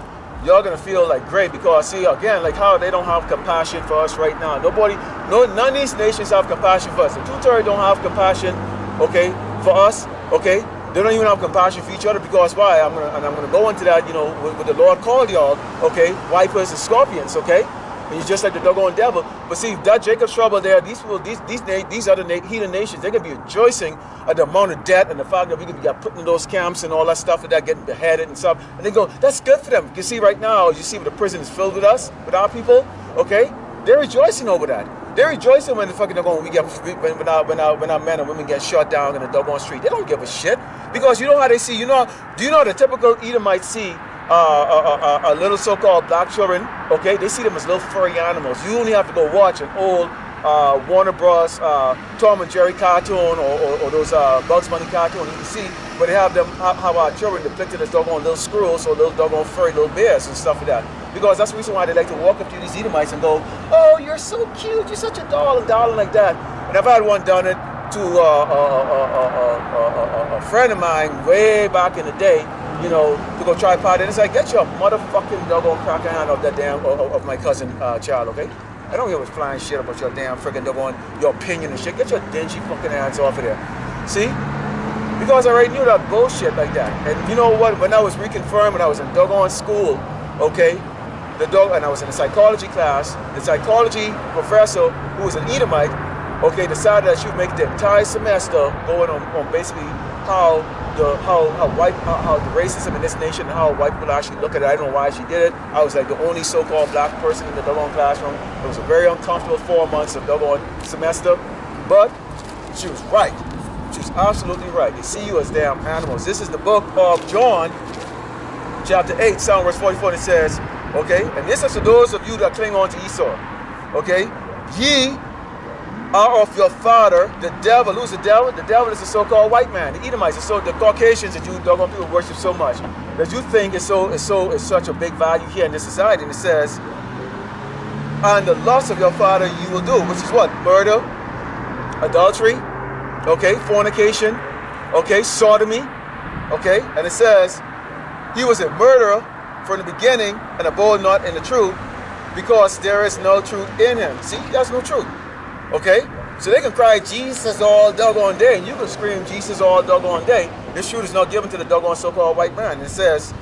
y'all gonna feel like great, because see, again, like how they don't have compassion for us right now. None of these nations have compassion for us. The two-thirds don't have compassion, okay, for us, okay? They don't even have compassion for each other, because why? I'm gonna go into that, what the Lord called y'all, okay, vipers and scorpions, okay? And you're just like the doggone devil. But see, that Jacob's trouble there, these people, these other heathen nations, they're gonna be rejoicing at the amount of debt and the fact that we could be put in those camps and all that stuff, and that getting beheaded and stuff. And they go, that's good for them. You see right now, you see what the prison is filled with us, with our people, okay? They're rejoicing over that. They're rejoicing when the fucking doggone when our men and women get shot down in the doggone street. They don't give a shit because you know how they see. Do you know how the typical Edomite see a little so-called black children? Okay, they see them as little furry animals. You only have to go watch an old Warner Bros. Tom and Jerry cartoon or those Bugs Bunny cartoon. You can see where they have them how our children depicted as doggone little squirrels or little doggone furry little bears and stuff like that. Because that's the reason why they like to walk up to these Edomites and go, "Oh, you're so cute, you're such a doll," and darling like that. And I've had one done it to a friend of mine way back in the day, you know, to go try party. And it's like, get your motherfucking doggone cracker hand off that damn of my cousin child, okay? I don't give a flying shit about your damn friggin' doggone your opinion and shit. Get your dingy fucking hands off of there. See? Because I already knew that bullshit like that. And you know what? When I was reconfirmed, when I was in doggone school, okay, and I was in a psychology class, the psychology professor, who was an Edomite, okay, decided that she would make the entire semester going on basically how the racism in this nation and how white people actually look at it. I don't know why she did it. I was like the only so-called black person in the doggone classroom. It was a very uncomfortable 4 months of doggone semester, but she was right. She was absolutely right. They see you as damn animals. This is the book of John, chapter 8, Psalm verse 44, and it says, okay, and this is for those of you that cling on to Esau, okay, ye are of your father, the devil. Who's the devil? The devil is the so-called white man, the Edomites, the Caucasians that you doggone people worship so much, that you think is such a big value here in this society. And it says, and the lust of your father you will do, which is what? Murder, adultery, okay, fornication, okay, sodomy, okay, and it says, he was a murderer from the beginning and abode not in the truth, because there is no truth in him. See, there's no truth. Okay? So they can cry Jesus all doggone day, and you can scream Jesus all doggone day. This truth is not given to the doggone so-called white man. It says,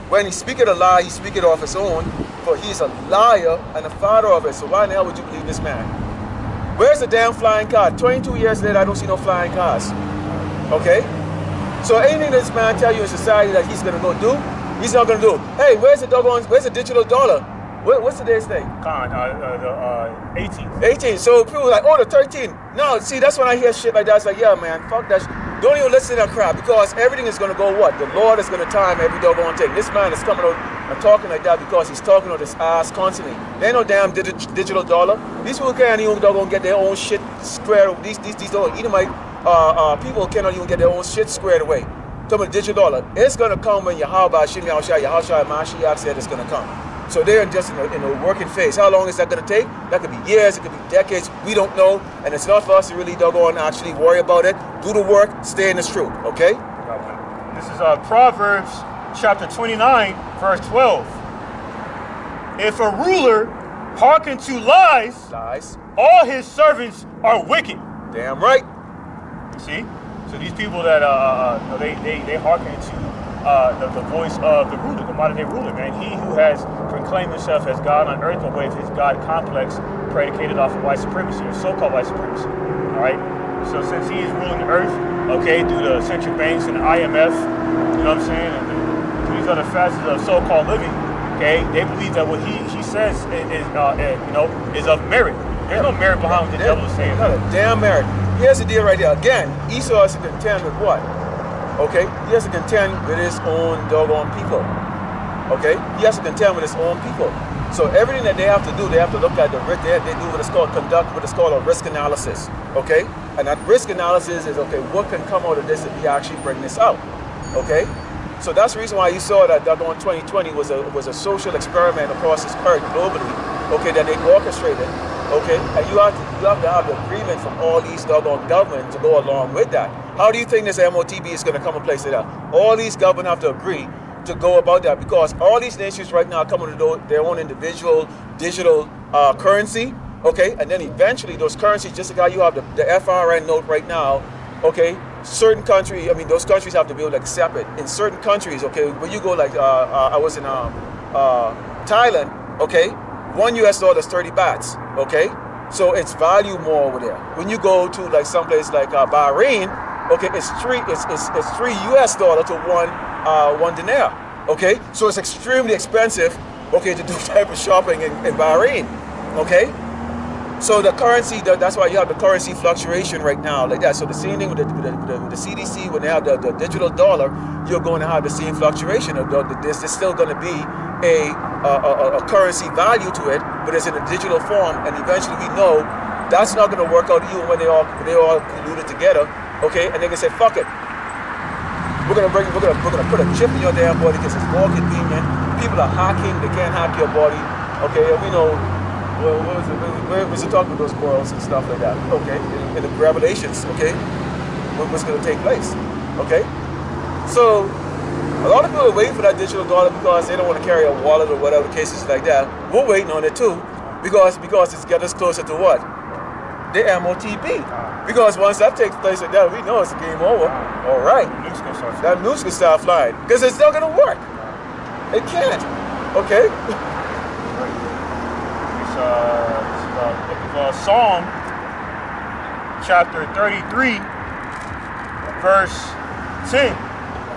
when he speaketh a lie, he speaketh of his own, for he is a liar and the father of it. So why in the hell would you believe this man? Where's the damn flying car? 22 years later, I don't see no flying cars. Okay? So anything this man tell you in society that he's going to go do, he's not going to do. Hey, where's the digital dollar? What's today's thing? The 18th. 18. So people are like, oh, the 13th. No, see, that's when I hear shit like that. It's like, yeah, man, fuck that. Don't even listen to that crap, because everything is going to go what? The Lord is going to time every doggone thing. This man is coming out and talking like that because he's talking on his ass constantly. There ain't no damn digital dollar. These people can't even doggone get their own shit squared. These Edomite people cannot even get their own shit squared away. Talking about digital dollar. It's going to come when Yahweh Shim Yahushua Mashiach said it's going to come. So they're just in a working phase. How long is that going to take? That could be years, it could be decades. We don't know. And it's not for us to really doggone actually worry about it. Do the work, stay in the truth, okay? This is Proverbs chapter 29, verse 12. If a ruler hearken to lies, all his servants are wicked. Damn right. See? So these people that they hearken to the voice of the ruler, the modern day ruler, man. He who has proclaimed himself as God on earth, but with his God complex predicated off of white supremacy, or so-called white supremacy. All right. So since he is ruling the earth, okay, through the central banks and the IMF, you know what I'm saying, and these other facets of so-called living, okay, they believe that what he says is of merit. There's no merit behind what the devil is saying. Not a damn merit. Here's the deal right there. Again, Esau has to contend with what? Okay, he has to contend with his own doggone people. Okay, he has to contend with his own people. So everything that they have to do, they have to look at the risk. They do what is called a risk analysis. Okay, and that risk analysis is, okay, what can come out of this if we actually bring this out? Okay, so that's the reason why you saw that doggone 2020 was a social experiment across this earth globally. Okay, that they orchestrated. Okay, and you have to have the agreement from all these doggone governments to go along with that. How do you think this MOTB is going to come in place like that? All these governments have to agree to go about that, because all these nations right now are coming to do their own individual digital currency. Okay, and then eventually those currencies, just like how you have the FRN note right now. Okay, certain countries, I mean, those countries have to be able to accept it. In certain countries, okay, when you go like I was in Thailand. Okay. $1 is 30 bahts, okay? So it's value more over there. When you go to like someplace like Bahrain, okay, it's $3 to one dinar, okay? So it's extremely expensive, okay, to do type of shopping in Bahrain, okay? So the currency, that's why you have the currency fluctuation right now, like that. So the same thing with the CDC, when they have the digital dollar, you're going to have the same fluctuation. There's still going to be a currency value to it, but it's in a digital form, and eventually we know that's not going to work out even when they all colluded together, okay? And they can say, fuck it, we're gonna put a chip in your damn body because it's more convenient. People are hacking, they can't hack your body, okay? And we know. Well, where was it talking about those morals and stuff like that? Okay, in the Revelations, okay, what's going to take place? Okay, so a lot of people are waiting for that digital dollar because they don't want to carry a wallet or whatever the case is like that. We're waiting on it too because it's getting us closer to what? The MOTP. Because once that takes place like that, we know it's a game over. All right, that noose can start flying because it's not going to work. It can't. Okay. Book of Psalm, chapter 33, verse 10.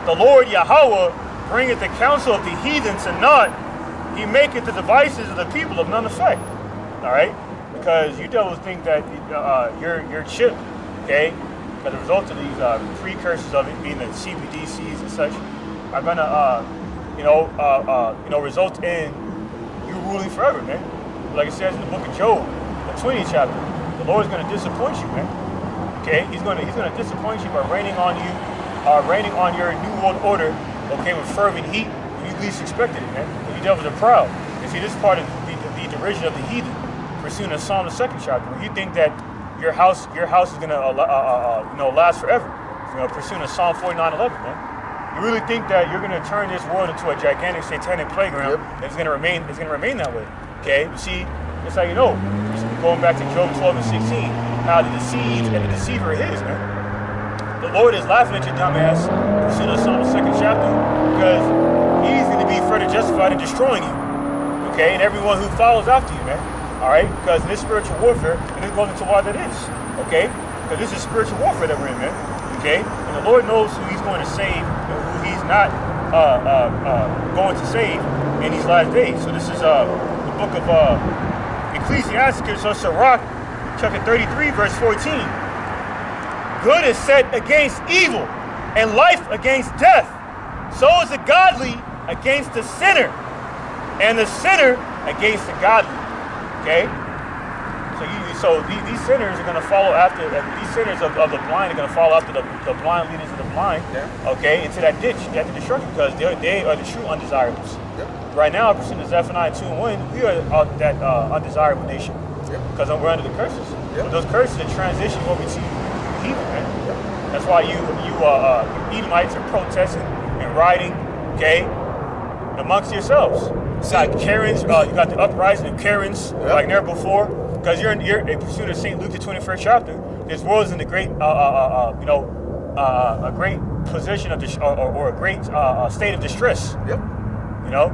The Lord Yahweh bringeth the counsel of the heathen to naught. He maketh the devices of the people of none effect. All right? Because you devils think that your chip, okay, as a result of these precursors of it being the CBDCs and such, are gonna, result in you ruling forever, man. Like it says in the book of Job, the 20th chapter, the Lord is going to disappoint you, man. Okay, He's going to disappoint you by raining on your new world order, okay, with fervent heat when you least expected it, man. And you devils are proud. And see, this is part of the derision of the heathen, pursuing the Psalm, the 2nd chapter, where you think that your house is going to last forever. Pursuing the Psalm 49:11, man. You really think that you're going to turn this world into a gigantic satanic playground? Yep. It's going to remain that way. Okay, you see, that's how you know. Going back to Job 12 and 16, how the deceived and the deceiver is, man. The Lord is laughing at your dumb ass, pursuing the Psalm 2nd chapter, because He's going to be further justified in destroying you. Okay, and everyone who follows after you, man. All right, because in this spiritual warfare, and this goes into why that is. Okay, because this is spiritual warfare that we're in, man. Okay, and the Lord knows who He's going to save and who He's not going to save in these last days. So this is book of Ecclesiasticus or Sirach, chapter 33, verse 14. Good is set against evil, and life against death. So is the godly against the sinner, and the sinner against the godly. Okay? So these sinners are going to follow after, these sinners of the blind are going to follow after the blind leaders of the blind, okay, into that ditch, that destruction, because they are the true undesirables. Right now, pursuing the Zephaniah 2 and 1, we are that undesirable nation. Because we're under the curses. But those curses are transitioning over to heathen, man. That's why you Edomites are protesting and rioting, okay, amongst yourselves. You got Karens, you got the uprising of Karens like never before. Because you're a pursuit of St. Luke, the 21st chapter. This world is in a great, a great position of or a great state of distress. Yep. You know,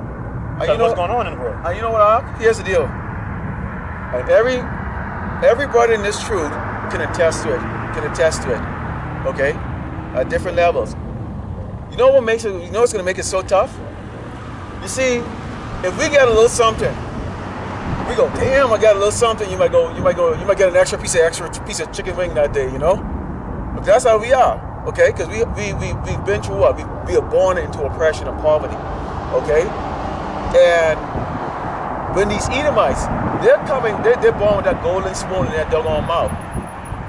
because what's going on in the world. You know what? Here's the deal. And everybody in this truth can attest to it. Okay, at different levels. You know what makes it? You know what's going to make it so tough? You see, if we get a little something. We go, damn, I got a little something. You might get an extra piece of chicken wing that day, you know? But that's how we are, okay? Because we've been through what? We are born into oppression and poverty, okay? And when these Edomites, they're born with that golden spoon in their doggone mouth.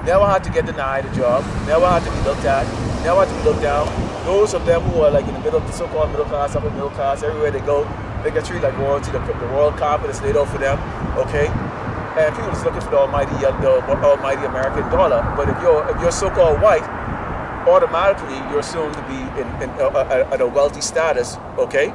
Never had to get denied a job. Never had to be looked at. Never had to be looked down. Those of them who are like in the middle, the so-called middle class, upper middle class, everywhere they go, they get treated like royalty. The royal carpet is laid out for them, okay? And people just looking for the almighty American dollar. But if you're so-called white, automatically you're assumed to be at a wealthy status, okay?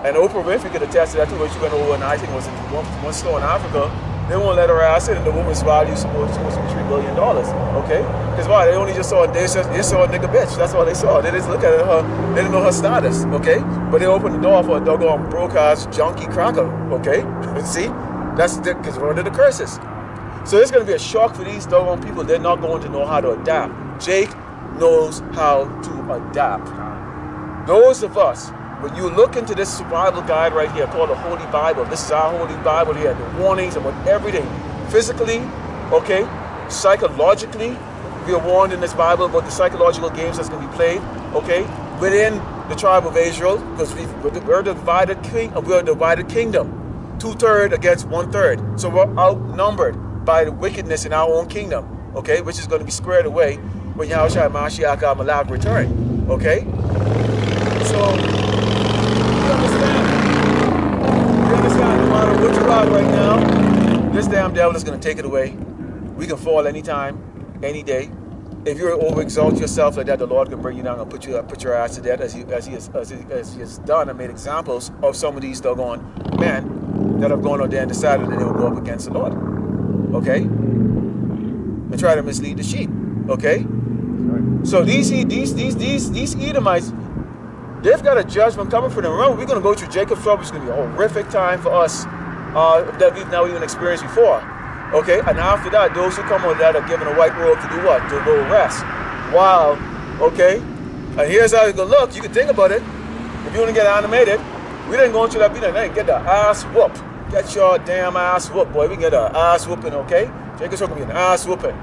And Oprah Winfrey could attest to that too. When she went over, and I think it was in one store in Africa, they won't let her ass in, and the woman's value is supposed to be $3 billion, okay? Because why? They only just saw a nigga bitch. That's all they saw. They didn't look at her. They didn't know her status, okay? But they opened the door for a doggone broke-ass junkie cracker, okay? See? That's because we're under the curses. So it's going to be a shock for these doggone people. They're not going to know how to adapt. Jake knows how to adapt. Those of us, when you look into this survival guide right here called the Holy Bible, this is our Holy Bible here, the warnings about everything physically, okay, psychologically. We are warned in this Bible about the psychological games that's going to be played, okay, within the tribe of Israel, because we're a divided kingdom. 2/3 against 1/3. So we're outnumbered by the wickedness in our own kingdom, okay, which is going to be squared away when Yahushua Mashiach Malak return, okay? So, we understand no matter what you got right now, this damn devil is going to take it away. We can fall anytime, any day. If you overexalt yourself like that, the Lord can bring you down and put your ass to death, as he has done and made examples of some of these doggone men that have gone out there and decided that they will go up against the Lord, okay, and try to mislead the sheep, okay. So these Edomites, they've got a judgment coming for them. Remember, we're going to go through Jacob's trouble. It's going to be a horrific time for us that we've now even experienced before. Okay, and after that, those who come on that are given a white robe to do what? To go rest. Wow. Okay, and here's how it's going to look. You can think about it. If you want to get animated, we didn't go through that beat tonight. Get the ass whoop. Get your damn ass whoop, boy. We get an ass whooping, okay? Jacob's going to be an ass whooping.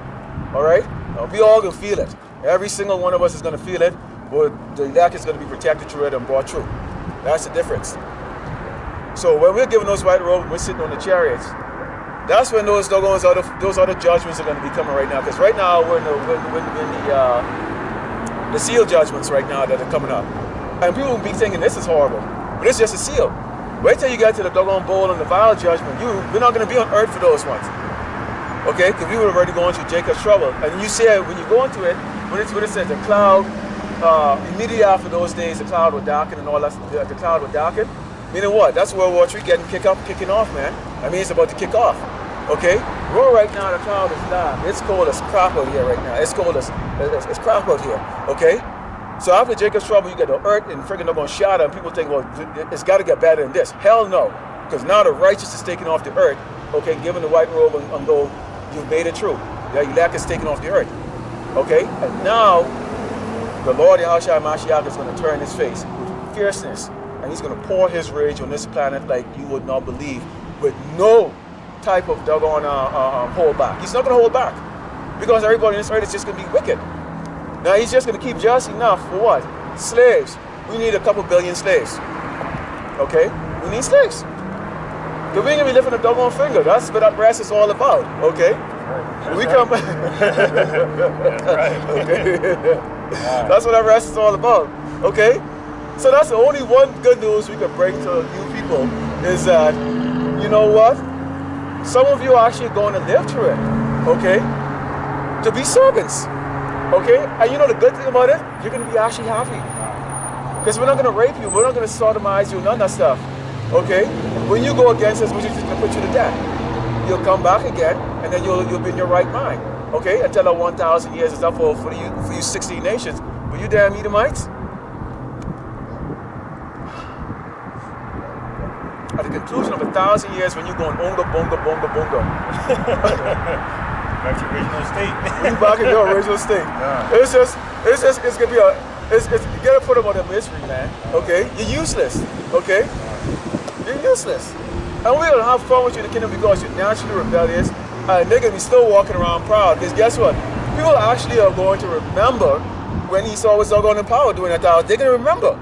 All right? Now, we all going to feel it. Every single one of us is going to feel it, but the elect is going to be protected through it and brought through. That's the difference. So when we're given those white robes, we're sitting on the chariots. That's when those other judgments are going to be coming right now. Because right now we're in the seal judgments right now that are coming up, and people will be thinking this is horrible, but it's just a seal. Wait till you get to the doggone bowl and the vial judgment. We're not going to be on earth for those ones. Okay, because we were already going through Jacob's trouble. And you see it when you go into it, when it says the cloud, immediately after those days, the cloud would darken and all that, the cloud would darken. Meaning what? That's World War III kicking off, man. I mean, it's about to kick off. Okay? Well, right now, the cloud is dark. It's cold as crap out here right now. It's cold as it's crap out here. Okay? So after Jacob's trouble, you get the earth and freaking they're going to shatter, and people think, well, it's got to get better than this. Hell no. Because now the righteous is taken off the earth, okay, given the white robe and go, you've made it true. The elect is taken off the earth. Okay? And now, the Lord Yahushua Mashiach is going to turn his face with fierceness, and he's going to pour his rage on this planet like you would not believe, with no type of doggone hold back. He's not going to hold back, because everybody on this earth is just going to be wicked. Now he's just going to keep just enough for what? Slaves. We need a couple billion slaves. Okay? We need slaves. Because we ain't going to be lifting a doggone finger. That's what that rest is all about. Okay? That's we right. come. That's right. Okay? That's what that rest is all about. Okay? So that's the only one good news we can bring to you people is that, you know what? Some of you are actually going to live through it. Okay? To be servants. Okay? And you know the good thing about it? You're going to be actually happy. Because we're not going to rape you. We're not going to sodomize you. None of that stuff. Okay? When you go against us, we're just going to put you to death. You'll come back again, and then you'll be in your right mind. Okay? Until our 1,000 years is up for you 16 nations. But you damn Edomites, at the conclusion of 1,000 years, when you're going onga, bonga, bonga, bonga. Back to your original state. You back in your original state. Yeah. It's gonna be you gotta put them on a mystery, man. Okay? You're useless. Okay? You're useless. And we're gonna have fun with you in the kingdom because you're naturally rebellious, and they're gonna be still walking around proud. Because guess what? People actually are going to remember when Esau was doggone in power during that time. They're gonna remember.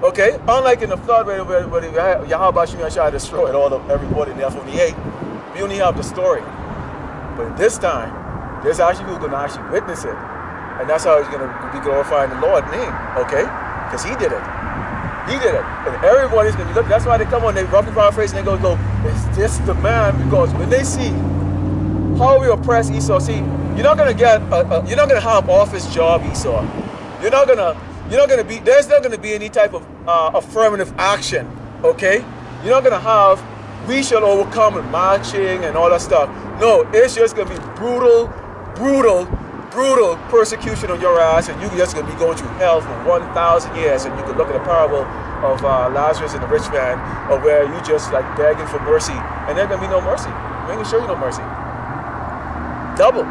Okay? Unlike in the flood where Yahweh Shemashah destroyed everybody in the F-48, we only have the story. But this time, there's actually people going to actually witness it. And that's how he's going to be glorifying the Lord's name. Okay? Because he did it. He did it. And everybody's going to look. That's why they come on, they roughly paraphrase and they go, is this the man? Because when they see how we oppress Esau, see, you're not going to get, you're not going to have office job Esau. There's not going to be any type of affirmative action, okay? You're not going to have, we shall overcome and marching and all that stuff. No, it's just going to be brutal persecution on your ass, and you're just going to be going through hell for 1,000 years. And you can look at the parable of Lazarus and the rich man, of where you just like begging for mercy, and there's going to be no mercy. We ain't going to show you no mercy. Double.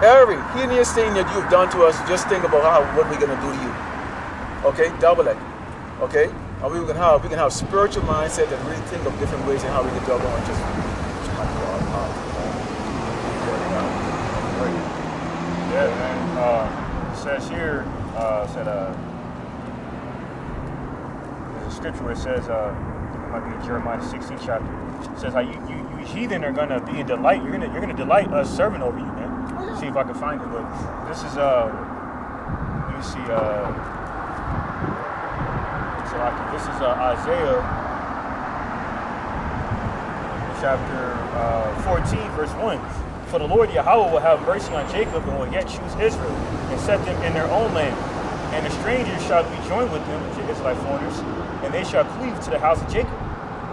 Every heinous thing that you've done to us, just think about what we're going to do to you. Okay? Double it. Okay? And we can have spiritual mindset and really think of different ways in how we can juggle and just Yeah, man. It says here, there's a scripture where it says, it might be in Jeremiah 16th chapter. It says how you heathen are gonna be in delight. You're gonna delight us serving over you, man. See if I can find it. But this is let me see. This is Isaiah chapter 14, verse 1. For the Lord Yahweh will have mercy on Jacob and will yet choose Israel and set them in their own land. And the strangers shall be joined with them, which is like foreigners, and they shall cleave to the house of Jacob.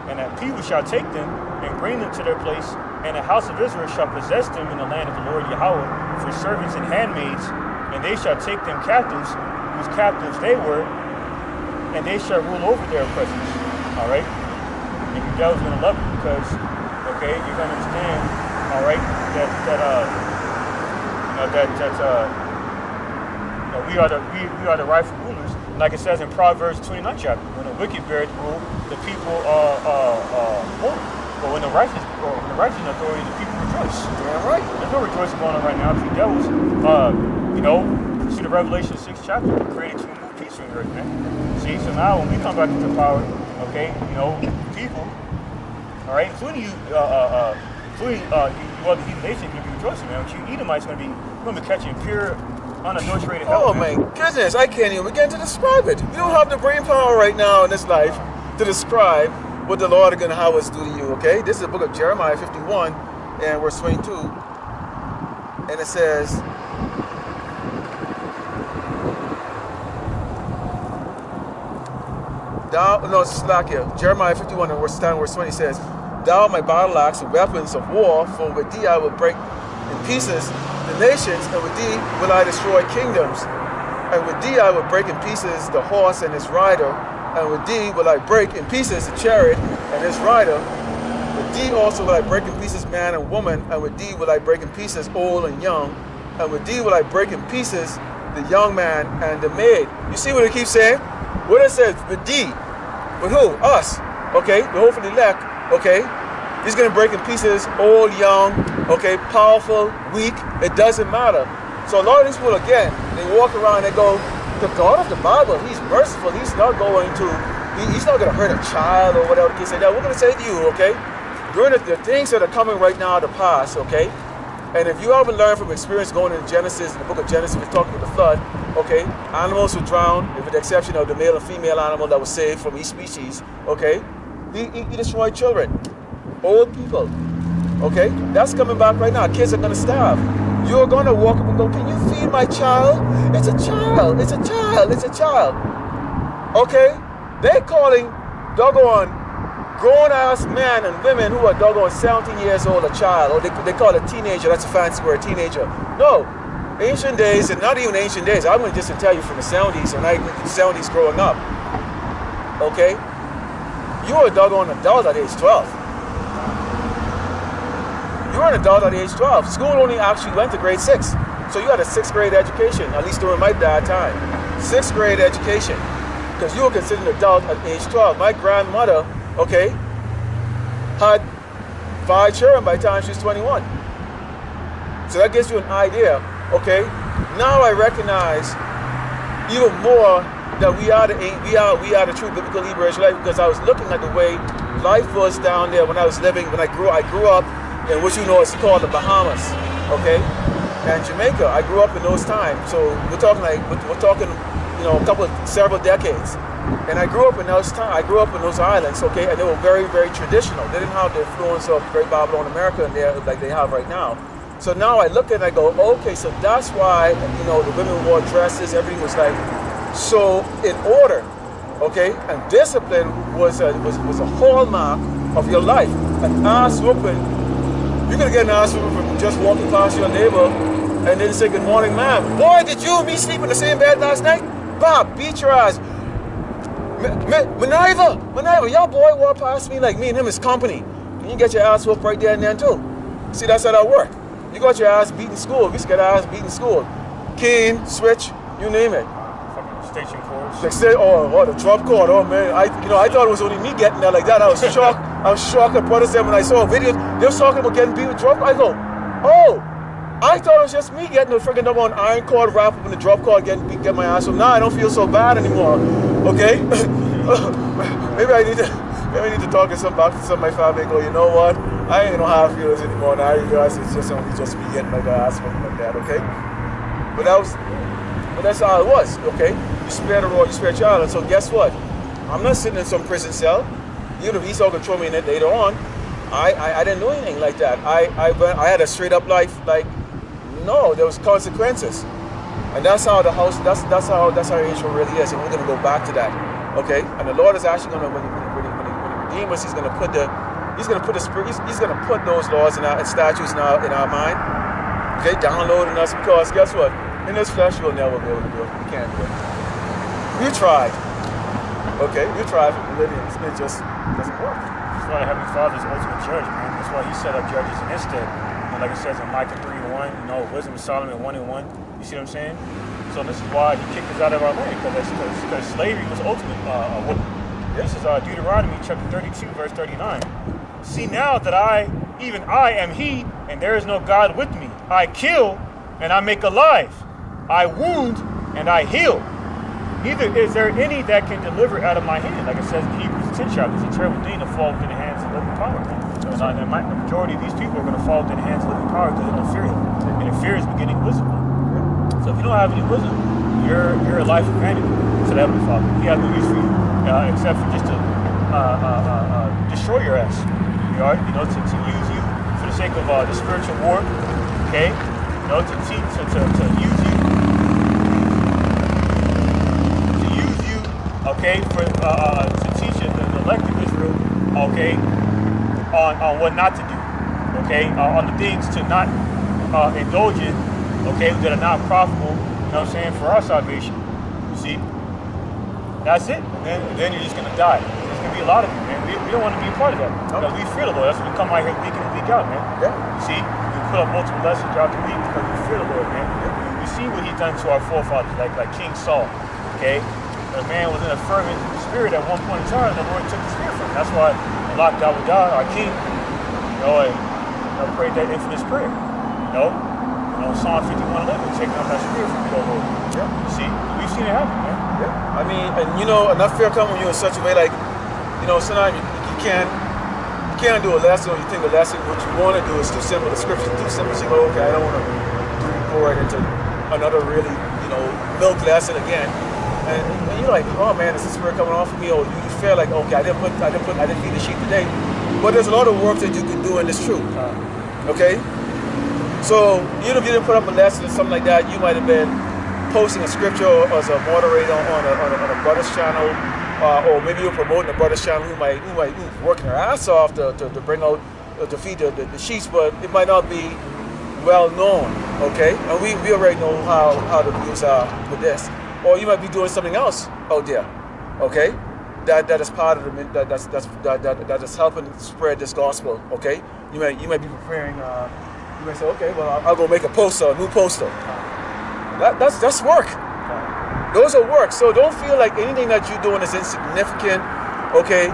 And that people shall take them and bring them to their place, and the house of Israel shall possess them in the land of the Lord Yahweh for servants and handmaids, and they shall take them captives, whose captives they were, and they shall rule over their oppressors. All right? And your devil's going to love you because, okay, you're going to understand, all right, we are the rightful rulers. Like it says in Proverbs 29 chapter, when the wicked beareth rule, the people mourn. But when the righteous authority, the people rejoice. Damn right. There's no rejoicing going on right now. Two devils. See the Revelation 6 chapter, created to remove peace from the earth, man. See, so now when we come back into power, okay, people, all right, including you, you other heathen nations, going to be rejoicing, man. But you Edomites going to be catching pure, unadulterated hell. Oh my goodness, I can't even begin to describe it. You don't have the brain power right now in this life to describe what the Lord is going to have us do to you, okay? This is the book of Jeremiah 51 and verse 22. And it says, Jeremiah 51 and verse 20 says, Thou my battle axe and weapons of war, for with thee I will break in pieces the nations, and with thee will I destroy kingdoms. And with thee I will break in pieces the horse and his rider, and with thee will I break in pieces the chariot and his rider. With thee also will I break in pieces man and woman, and with thee will I break in pieces old and young, and with thee will I break in pieces the young man and the maid. You see what it keeps saying? What it says, with thee. With who? Us. Okay, the whole for the elect. Okay, he's going to break in pieces old, young, okay, powerful, weak. It doesn't matter. So a lot of these people, again, they walk around and they go, the God of the Bible, he's merciful. He's not going to hurt a child or whatever the case like that. We're going to say to you, okay, during the things that are coming right now are the past, okay? And if you haven't learned from experience going into Genesis, in the book of Genesis, we're talking about the flood, okay? Animals would drown, with the exception of the male and female animal that was saved from each species, okay? He destroyed children, old people, okay? That's coming back right now. Kids are going to starve. You're going to walk up and go, can you feed my child? It's a child, it's a child, it's a child. Okay? They're calling doggone grown-ass men and women who are doggone 17 years old a child, or they call it a teenager. That's a fancy word, teenager. No. Ancient days, and not even ancient days, I'm going to just tell you from the 70s, and the 70s growing up. Okay? You were a doggone adult at age 12. You were an adult at age 12. School only actually went to grade 6. So you had a 6th grade education, at least during my dad time. 6th grade education. Because you were considered an adult at age 12. My grandmother, okay, had 5 children by the time she was 21. So that gives you an idea, okay? Now I recognize even more that we are the true biblical Hebrew Israelite, because I was looking at the way life was down there when I was living, when I grew up in what you know is called the Bahamas, okay? And Jamaica, I grew up in those times. So we're talking several decades. And I grew up in those islands, okay, and they were very, very traditional. They didn't have the influence of Great Babylon America in there like they have right now. So now I look at it and I go, okay, so that's why, the women wore dresses, everything was like so in order, okay? And discipline was a hallmark of your life. An ass whooping, you're gonna get an ass whooping from just walking past your neighbor and then say, good morning, ma'am. Boy, did you and me sleep in the same bed last night? Bob, beat your ass. Minerva, your boy walked past me like me and him is company. And you get your ass whooped right there and then too. See, that's how that work. You got your ass beat in school. We used to get our ass beat in school. Cane, switch, you name it. Fucking station court. They said, oh, the drop cord. Oh man, I thought it was only me getting that like that. I was shocked. I was shocked at brothers said when I saw videos, they were talking about getting beat with drop. I go, oh, I thought it was just me getting the freaking number on iron cord wrap up in the drop cord, get my ass up. Now I don't feel so bad anymore. Okay, maybe I need to talk to some of my family and go, you know what? I ain't gonna have feelings anymore. Now I realize it's just only just me getting my ass up like that. Okay, but that's how it was. Okay, you spare the rod, you spare child. And so guess what? I'm not sitting in some prison cell. Even if he's all control me in it later on, I didn't do anything like that. I had a straight up life. Like, no, there was consequences, and that's how the house. That's how Israel really is, and we're gonna go back to that. Okay, and the Lord is actually gonna when he redeem us, he's gonna put the spirit. He's gonna put those laws and statutes in our mind. Okay, downloading us, because guess what? In this flesh, you'll never be able to do it. You can't do it. You tried. Okay, you tried for millenniums. It just doesn't work. That's why Heavenly Father's ultimate judge, man. That's why he set up judges in his stead. And like it says in Micah 3:1, wisdom of Solomon 1:1. You see what I'm saying? So this is why he kicked us out of our land, because slavery was ultimate. This is Deuteronomy chapter 32, verse 39. See now that I am he, and there is no God with me. I kill, and I make alive. I wound, and I heal. Neither is there any that can deliver out of my hand. Like it says in Hebrews 10 chapter, it's a terrible thing to fall within the hands of living power. And the majority of these people are going to fall within the hands of living power because they don't fear him. And the fear is beginning wisdom. So if you don't have any wisdom, you're a life of vanity to the Heavenly Father. He has no use for you, except for just to destroy your ass. To use you for the sake of the spiritual war. Okay? To use you. Okay, to teach the elect of Israel, okay, on what not to do, okay, on the things to not indulge in, okay, that are not profitable, for our salvation. You see, that's it. And then you're just gonna die. There's gonna be a lot of you, man. We don't want to be a part of that. Because we fear the Lord. That's why we come out here week in and week out, man. Yeah. You see, we put up multiple lessons throughout the week because we fear the Lord, man. We see what He's done to our forefathers, like King Saul, okay. The man was in a fervent spirit at one point in time. The Lord took the spirit from him. That's why Allah our King, and prayed that infamous prayer. Psalm 51:11, taking up that spirit from the Lord. Yeah. You see, we've seen it happen, man. Yeah. I mean, and enough fear comes when you're in such a way, like, sometimes you can't do a lesson, or you think a lesson, what you want to do is too simple. The scripture's too simple. So you go, okay, I don't want to go right into another really, milk lesson again. And you're like, oh man, is the spirit coming off of me? Or you feel like, okay, I didn't feed the sheep today. But there's a lot of work that you can do in this truth. Okay? So even if you didn't put up a lesson or something like that, you might have been posting a scripture as a moderator on a brother's channel, or maybe you're promoting a brother's channel who might be working their ass off to bring out to feed the sheep, but it might not be well known. Okay? And we already know how the views are with this. Or you might be doing something else out there, okay? That is part of that is helping spread this gospel, okay? You might be preparing. You might say, okay, well, I'll go make a new poster. That's work. Those are work. So don't feel like anything that you're doing is insignificant, okay?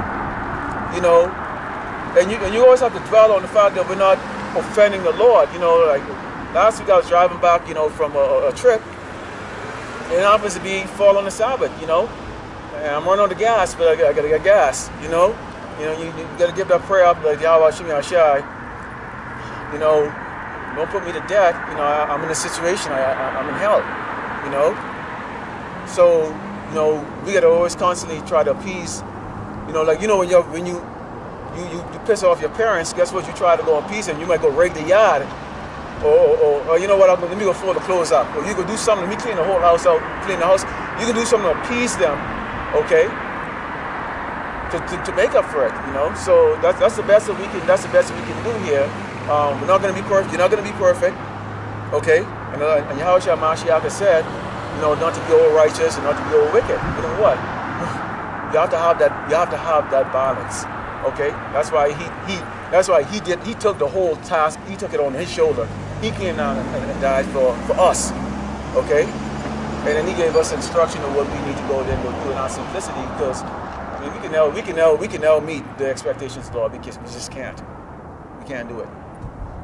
And you always have to dwell on the fact that we're not offending the Lord. Like last week I was driving back, from a trip. It happens to be fall on the Sabbath, and I'm running on the gas, but I gotta get gas, you gotta give that prayer up, like Yahweh Shemi Ashai, don't put me to death, I'm in a situation, I'm in hell, So, we gotta always constantly try to appease, when you piss off your parents, guess what? You try to go appease them, you might go rake the yard. Or you know what, let me go fold the clothes up. Or you could do something, let me clean the whole house out, clean the house. You can do something to appease them, okay? To make up for it, So that's the best that we can do here. We're not gonna be perfect, you're not gonna be perfect, okay? And Yahushua Mashiach has said, not to be all righteous and not to be all wicked. You know what? You have to have that balance. Okay? That's why he took the whole task, he took it on his shoulder. He came down and died for us. Okay? And then he gave us instruction of what we need to go then go do in our simplicity, because I mean we can now meet the expectations of the Lord, because we just can't. We can't do it.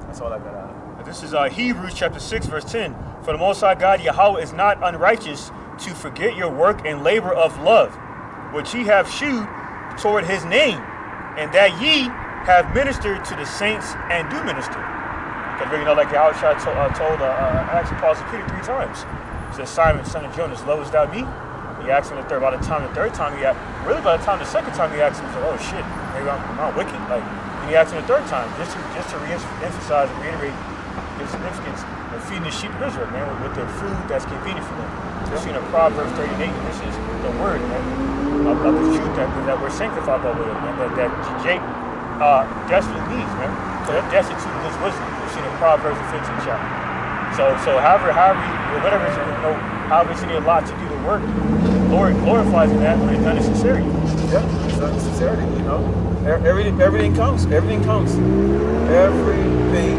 That's all I got out of it. This is Hebrews chapter 6, verse 10. For the Most High God, Yahweh, is not unrighteous to forget your work and labor of love, which ye have shewed toward his name, and that ye have ministered to the saints and do minister. Because you know, like Yahweh told actually Apostle Peter 3 times. He said, Simon, son of Jonas, lovest thou me? He asked him the third, by the third time he asked, really by the time the second time he asked him, he said, oh shit, maybe I'm wicked. Like, and he asked him the third time, just to re-emphasize and reiterate the significance of feeding the sheep of Israel, man, with the food that's convenient for them. You've seen in Proverbs 38, and this is the word, man, of the truth that we're sanctified by way of, man, that Jake desperately needs, man. So they're destitute of this wisdom. We've seen in Proverbs the 15th chapter. So however it's in your lot to do the work, Lord glorifies in that when it's done in sincerity. Yeah, it's done in sincerity, you know. Everything counts. Everything counts. Everything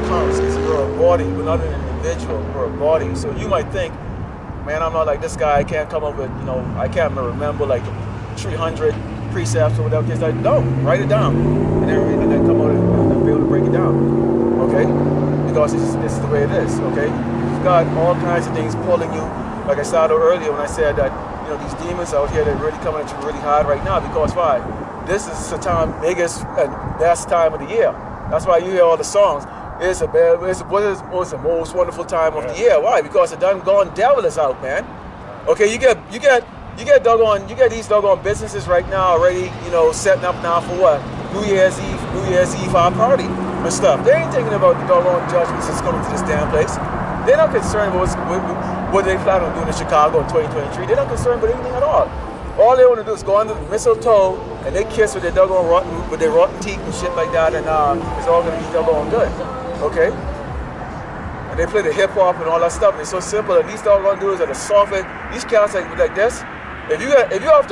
counts. We're a body. We're not an individual. We're a body. So you might think, man, I'm not like this guy. I can't come up with, you know, I can't remember like 300 precepts or whatever. Just like, no, write it down, and then come out and be able to break it down. Okay, because this is the way it is. Okay, you've got all kinds of things pulling you. Like I started earlier when I said that, you know, these demons out here, they're really coming at you really hard right now. Because why? This is Satan's biggest and best time of the year. That's why you hear all the songs. It's the most wonderful time of the year. Why? Because the done gone devil is out, man. Okay, you get these doggone businesses right now already, you know, setting up now for what? New Year's Eve our party and stuff. They ain't thinking about the doggone judgments that's coming to this damn place. They're not concerned with what they plan on doing in Chicago in 2023. They're not concerned with anything at all. All they want to do is go under the mistletoe and they kiss with their doggone rotten teeth and shit like that, and it's all gonna be doggone good. Okay? And they play the hip hop and all that stuff, and it's so simple. And these doggone dudes are the softest. These cats like this. If you have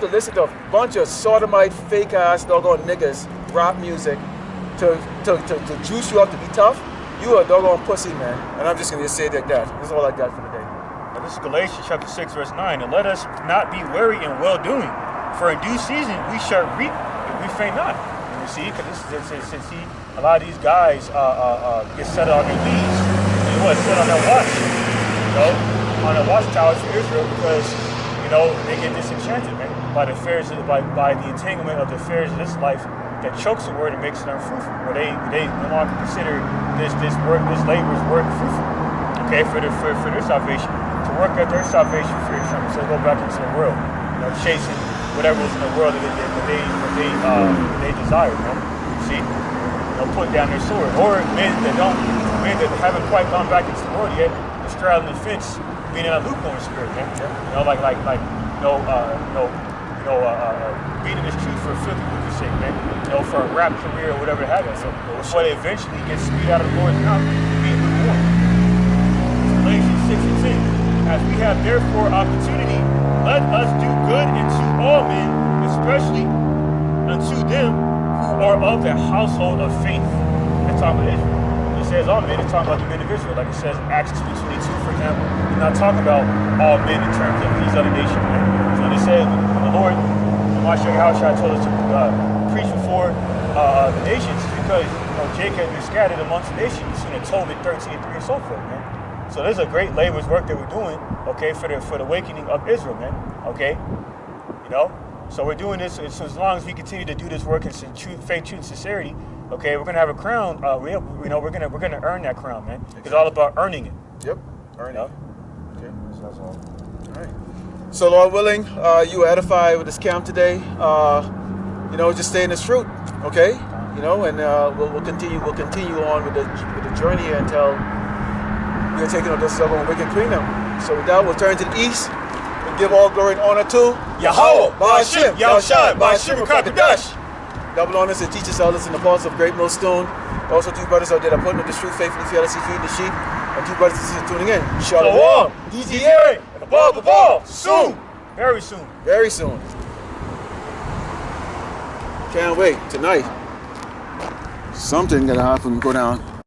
to listen to a bunch of sodomite, fake ass doggone niggas rap music to juice you up to be tough, you are a doggone pussy, man. And I'm just gonna say it like that. That's all I got for today. Now, this is Galatians chapter 6, verse 9. And let us not be weary in well doing, for in due season we shall reap if we faint not. And you see, because since a lot of these guys get set on their knees, set on their watch, you know, on their watchtowers for Israel, because they get disenchanted, man, by the affairs, by the entanglement of the affairs of this life that chokes the word and makes it unfruitful. Where they no longer consider this labor's work fruitful. Okay, for their salvation, to work at their salvation free from it. So they go back into the world, chasing whatever was in the world that they desire. See, put down their sword, or men that haven't quite gone back into the world yet, are straddling the fence, being in a lukewarm spirit, man. Beating this truth for filthy lucre's sake, man. For a rap career or whatever it happens. So before they eventually get spewed out of the Lord's mouth, being lukewarm. Galatians 6 and 10. As we have therefore opportunity, let us do good unto all men, especially unto them who are of the household of faith. That's talking about Israel. It says all men, it's talking about the men of Israel, like it says in Acts 2:22, for example. It's not talking about all men in terms of these other nations, man. So when it says the Lord, Yahweh told us to preach before the nations, because Jacob had been scattered amongst the nations. You see in Tobit 13:3 and so forth, man. So there's a great labor's work that we're doing, okay, for the awakening of Israel, man. Okay, so we're doing this. So as long as we continue to do this work in faith, truth, and sincerity, okay, we're gonna have a crown. We're gonna earn that crown, man. Exactly. It's all about earning it. Yep, earning it. Okay, so that's all. All right. So Lord willing, you were edified with this camp today. Just stay in this fruit, okay? And we'll continue on with the journey until we are taking on this wicked queendom. So with that, we'll turn to the east and give all glory and honor to Yahweh, Ba'ashem, Yahushua, Ba'ashem, Kakadash. Double honors to teachers, elders, and apostles of Great Millstone. Also, two brothers out there that are putting up the truth faithfully, fearlessly feeding the sheep. And two brothers and sisters tuning in. Shalom, DZA, and above, soon. Very soon. Very soon. Can't wait. Tonight, something gonna happen. Go down.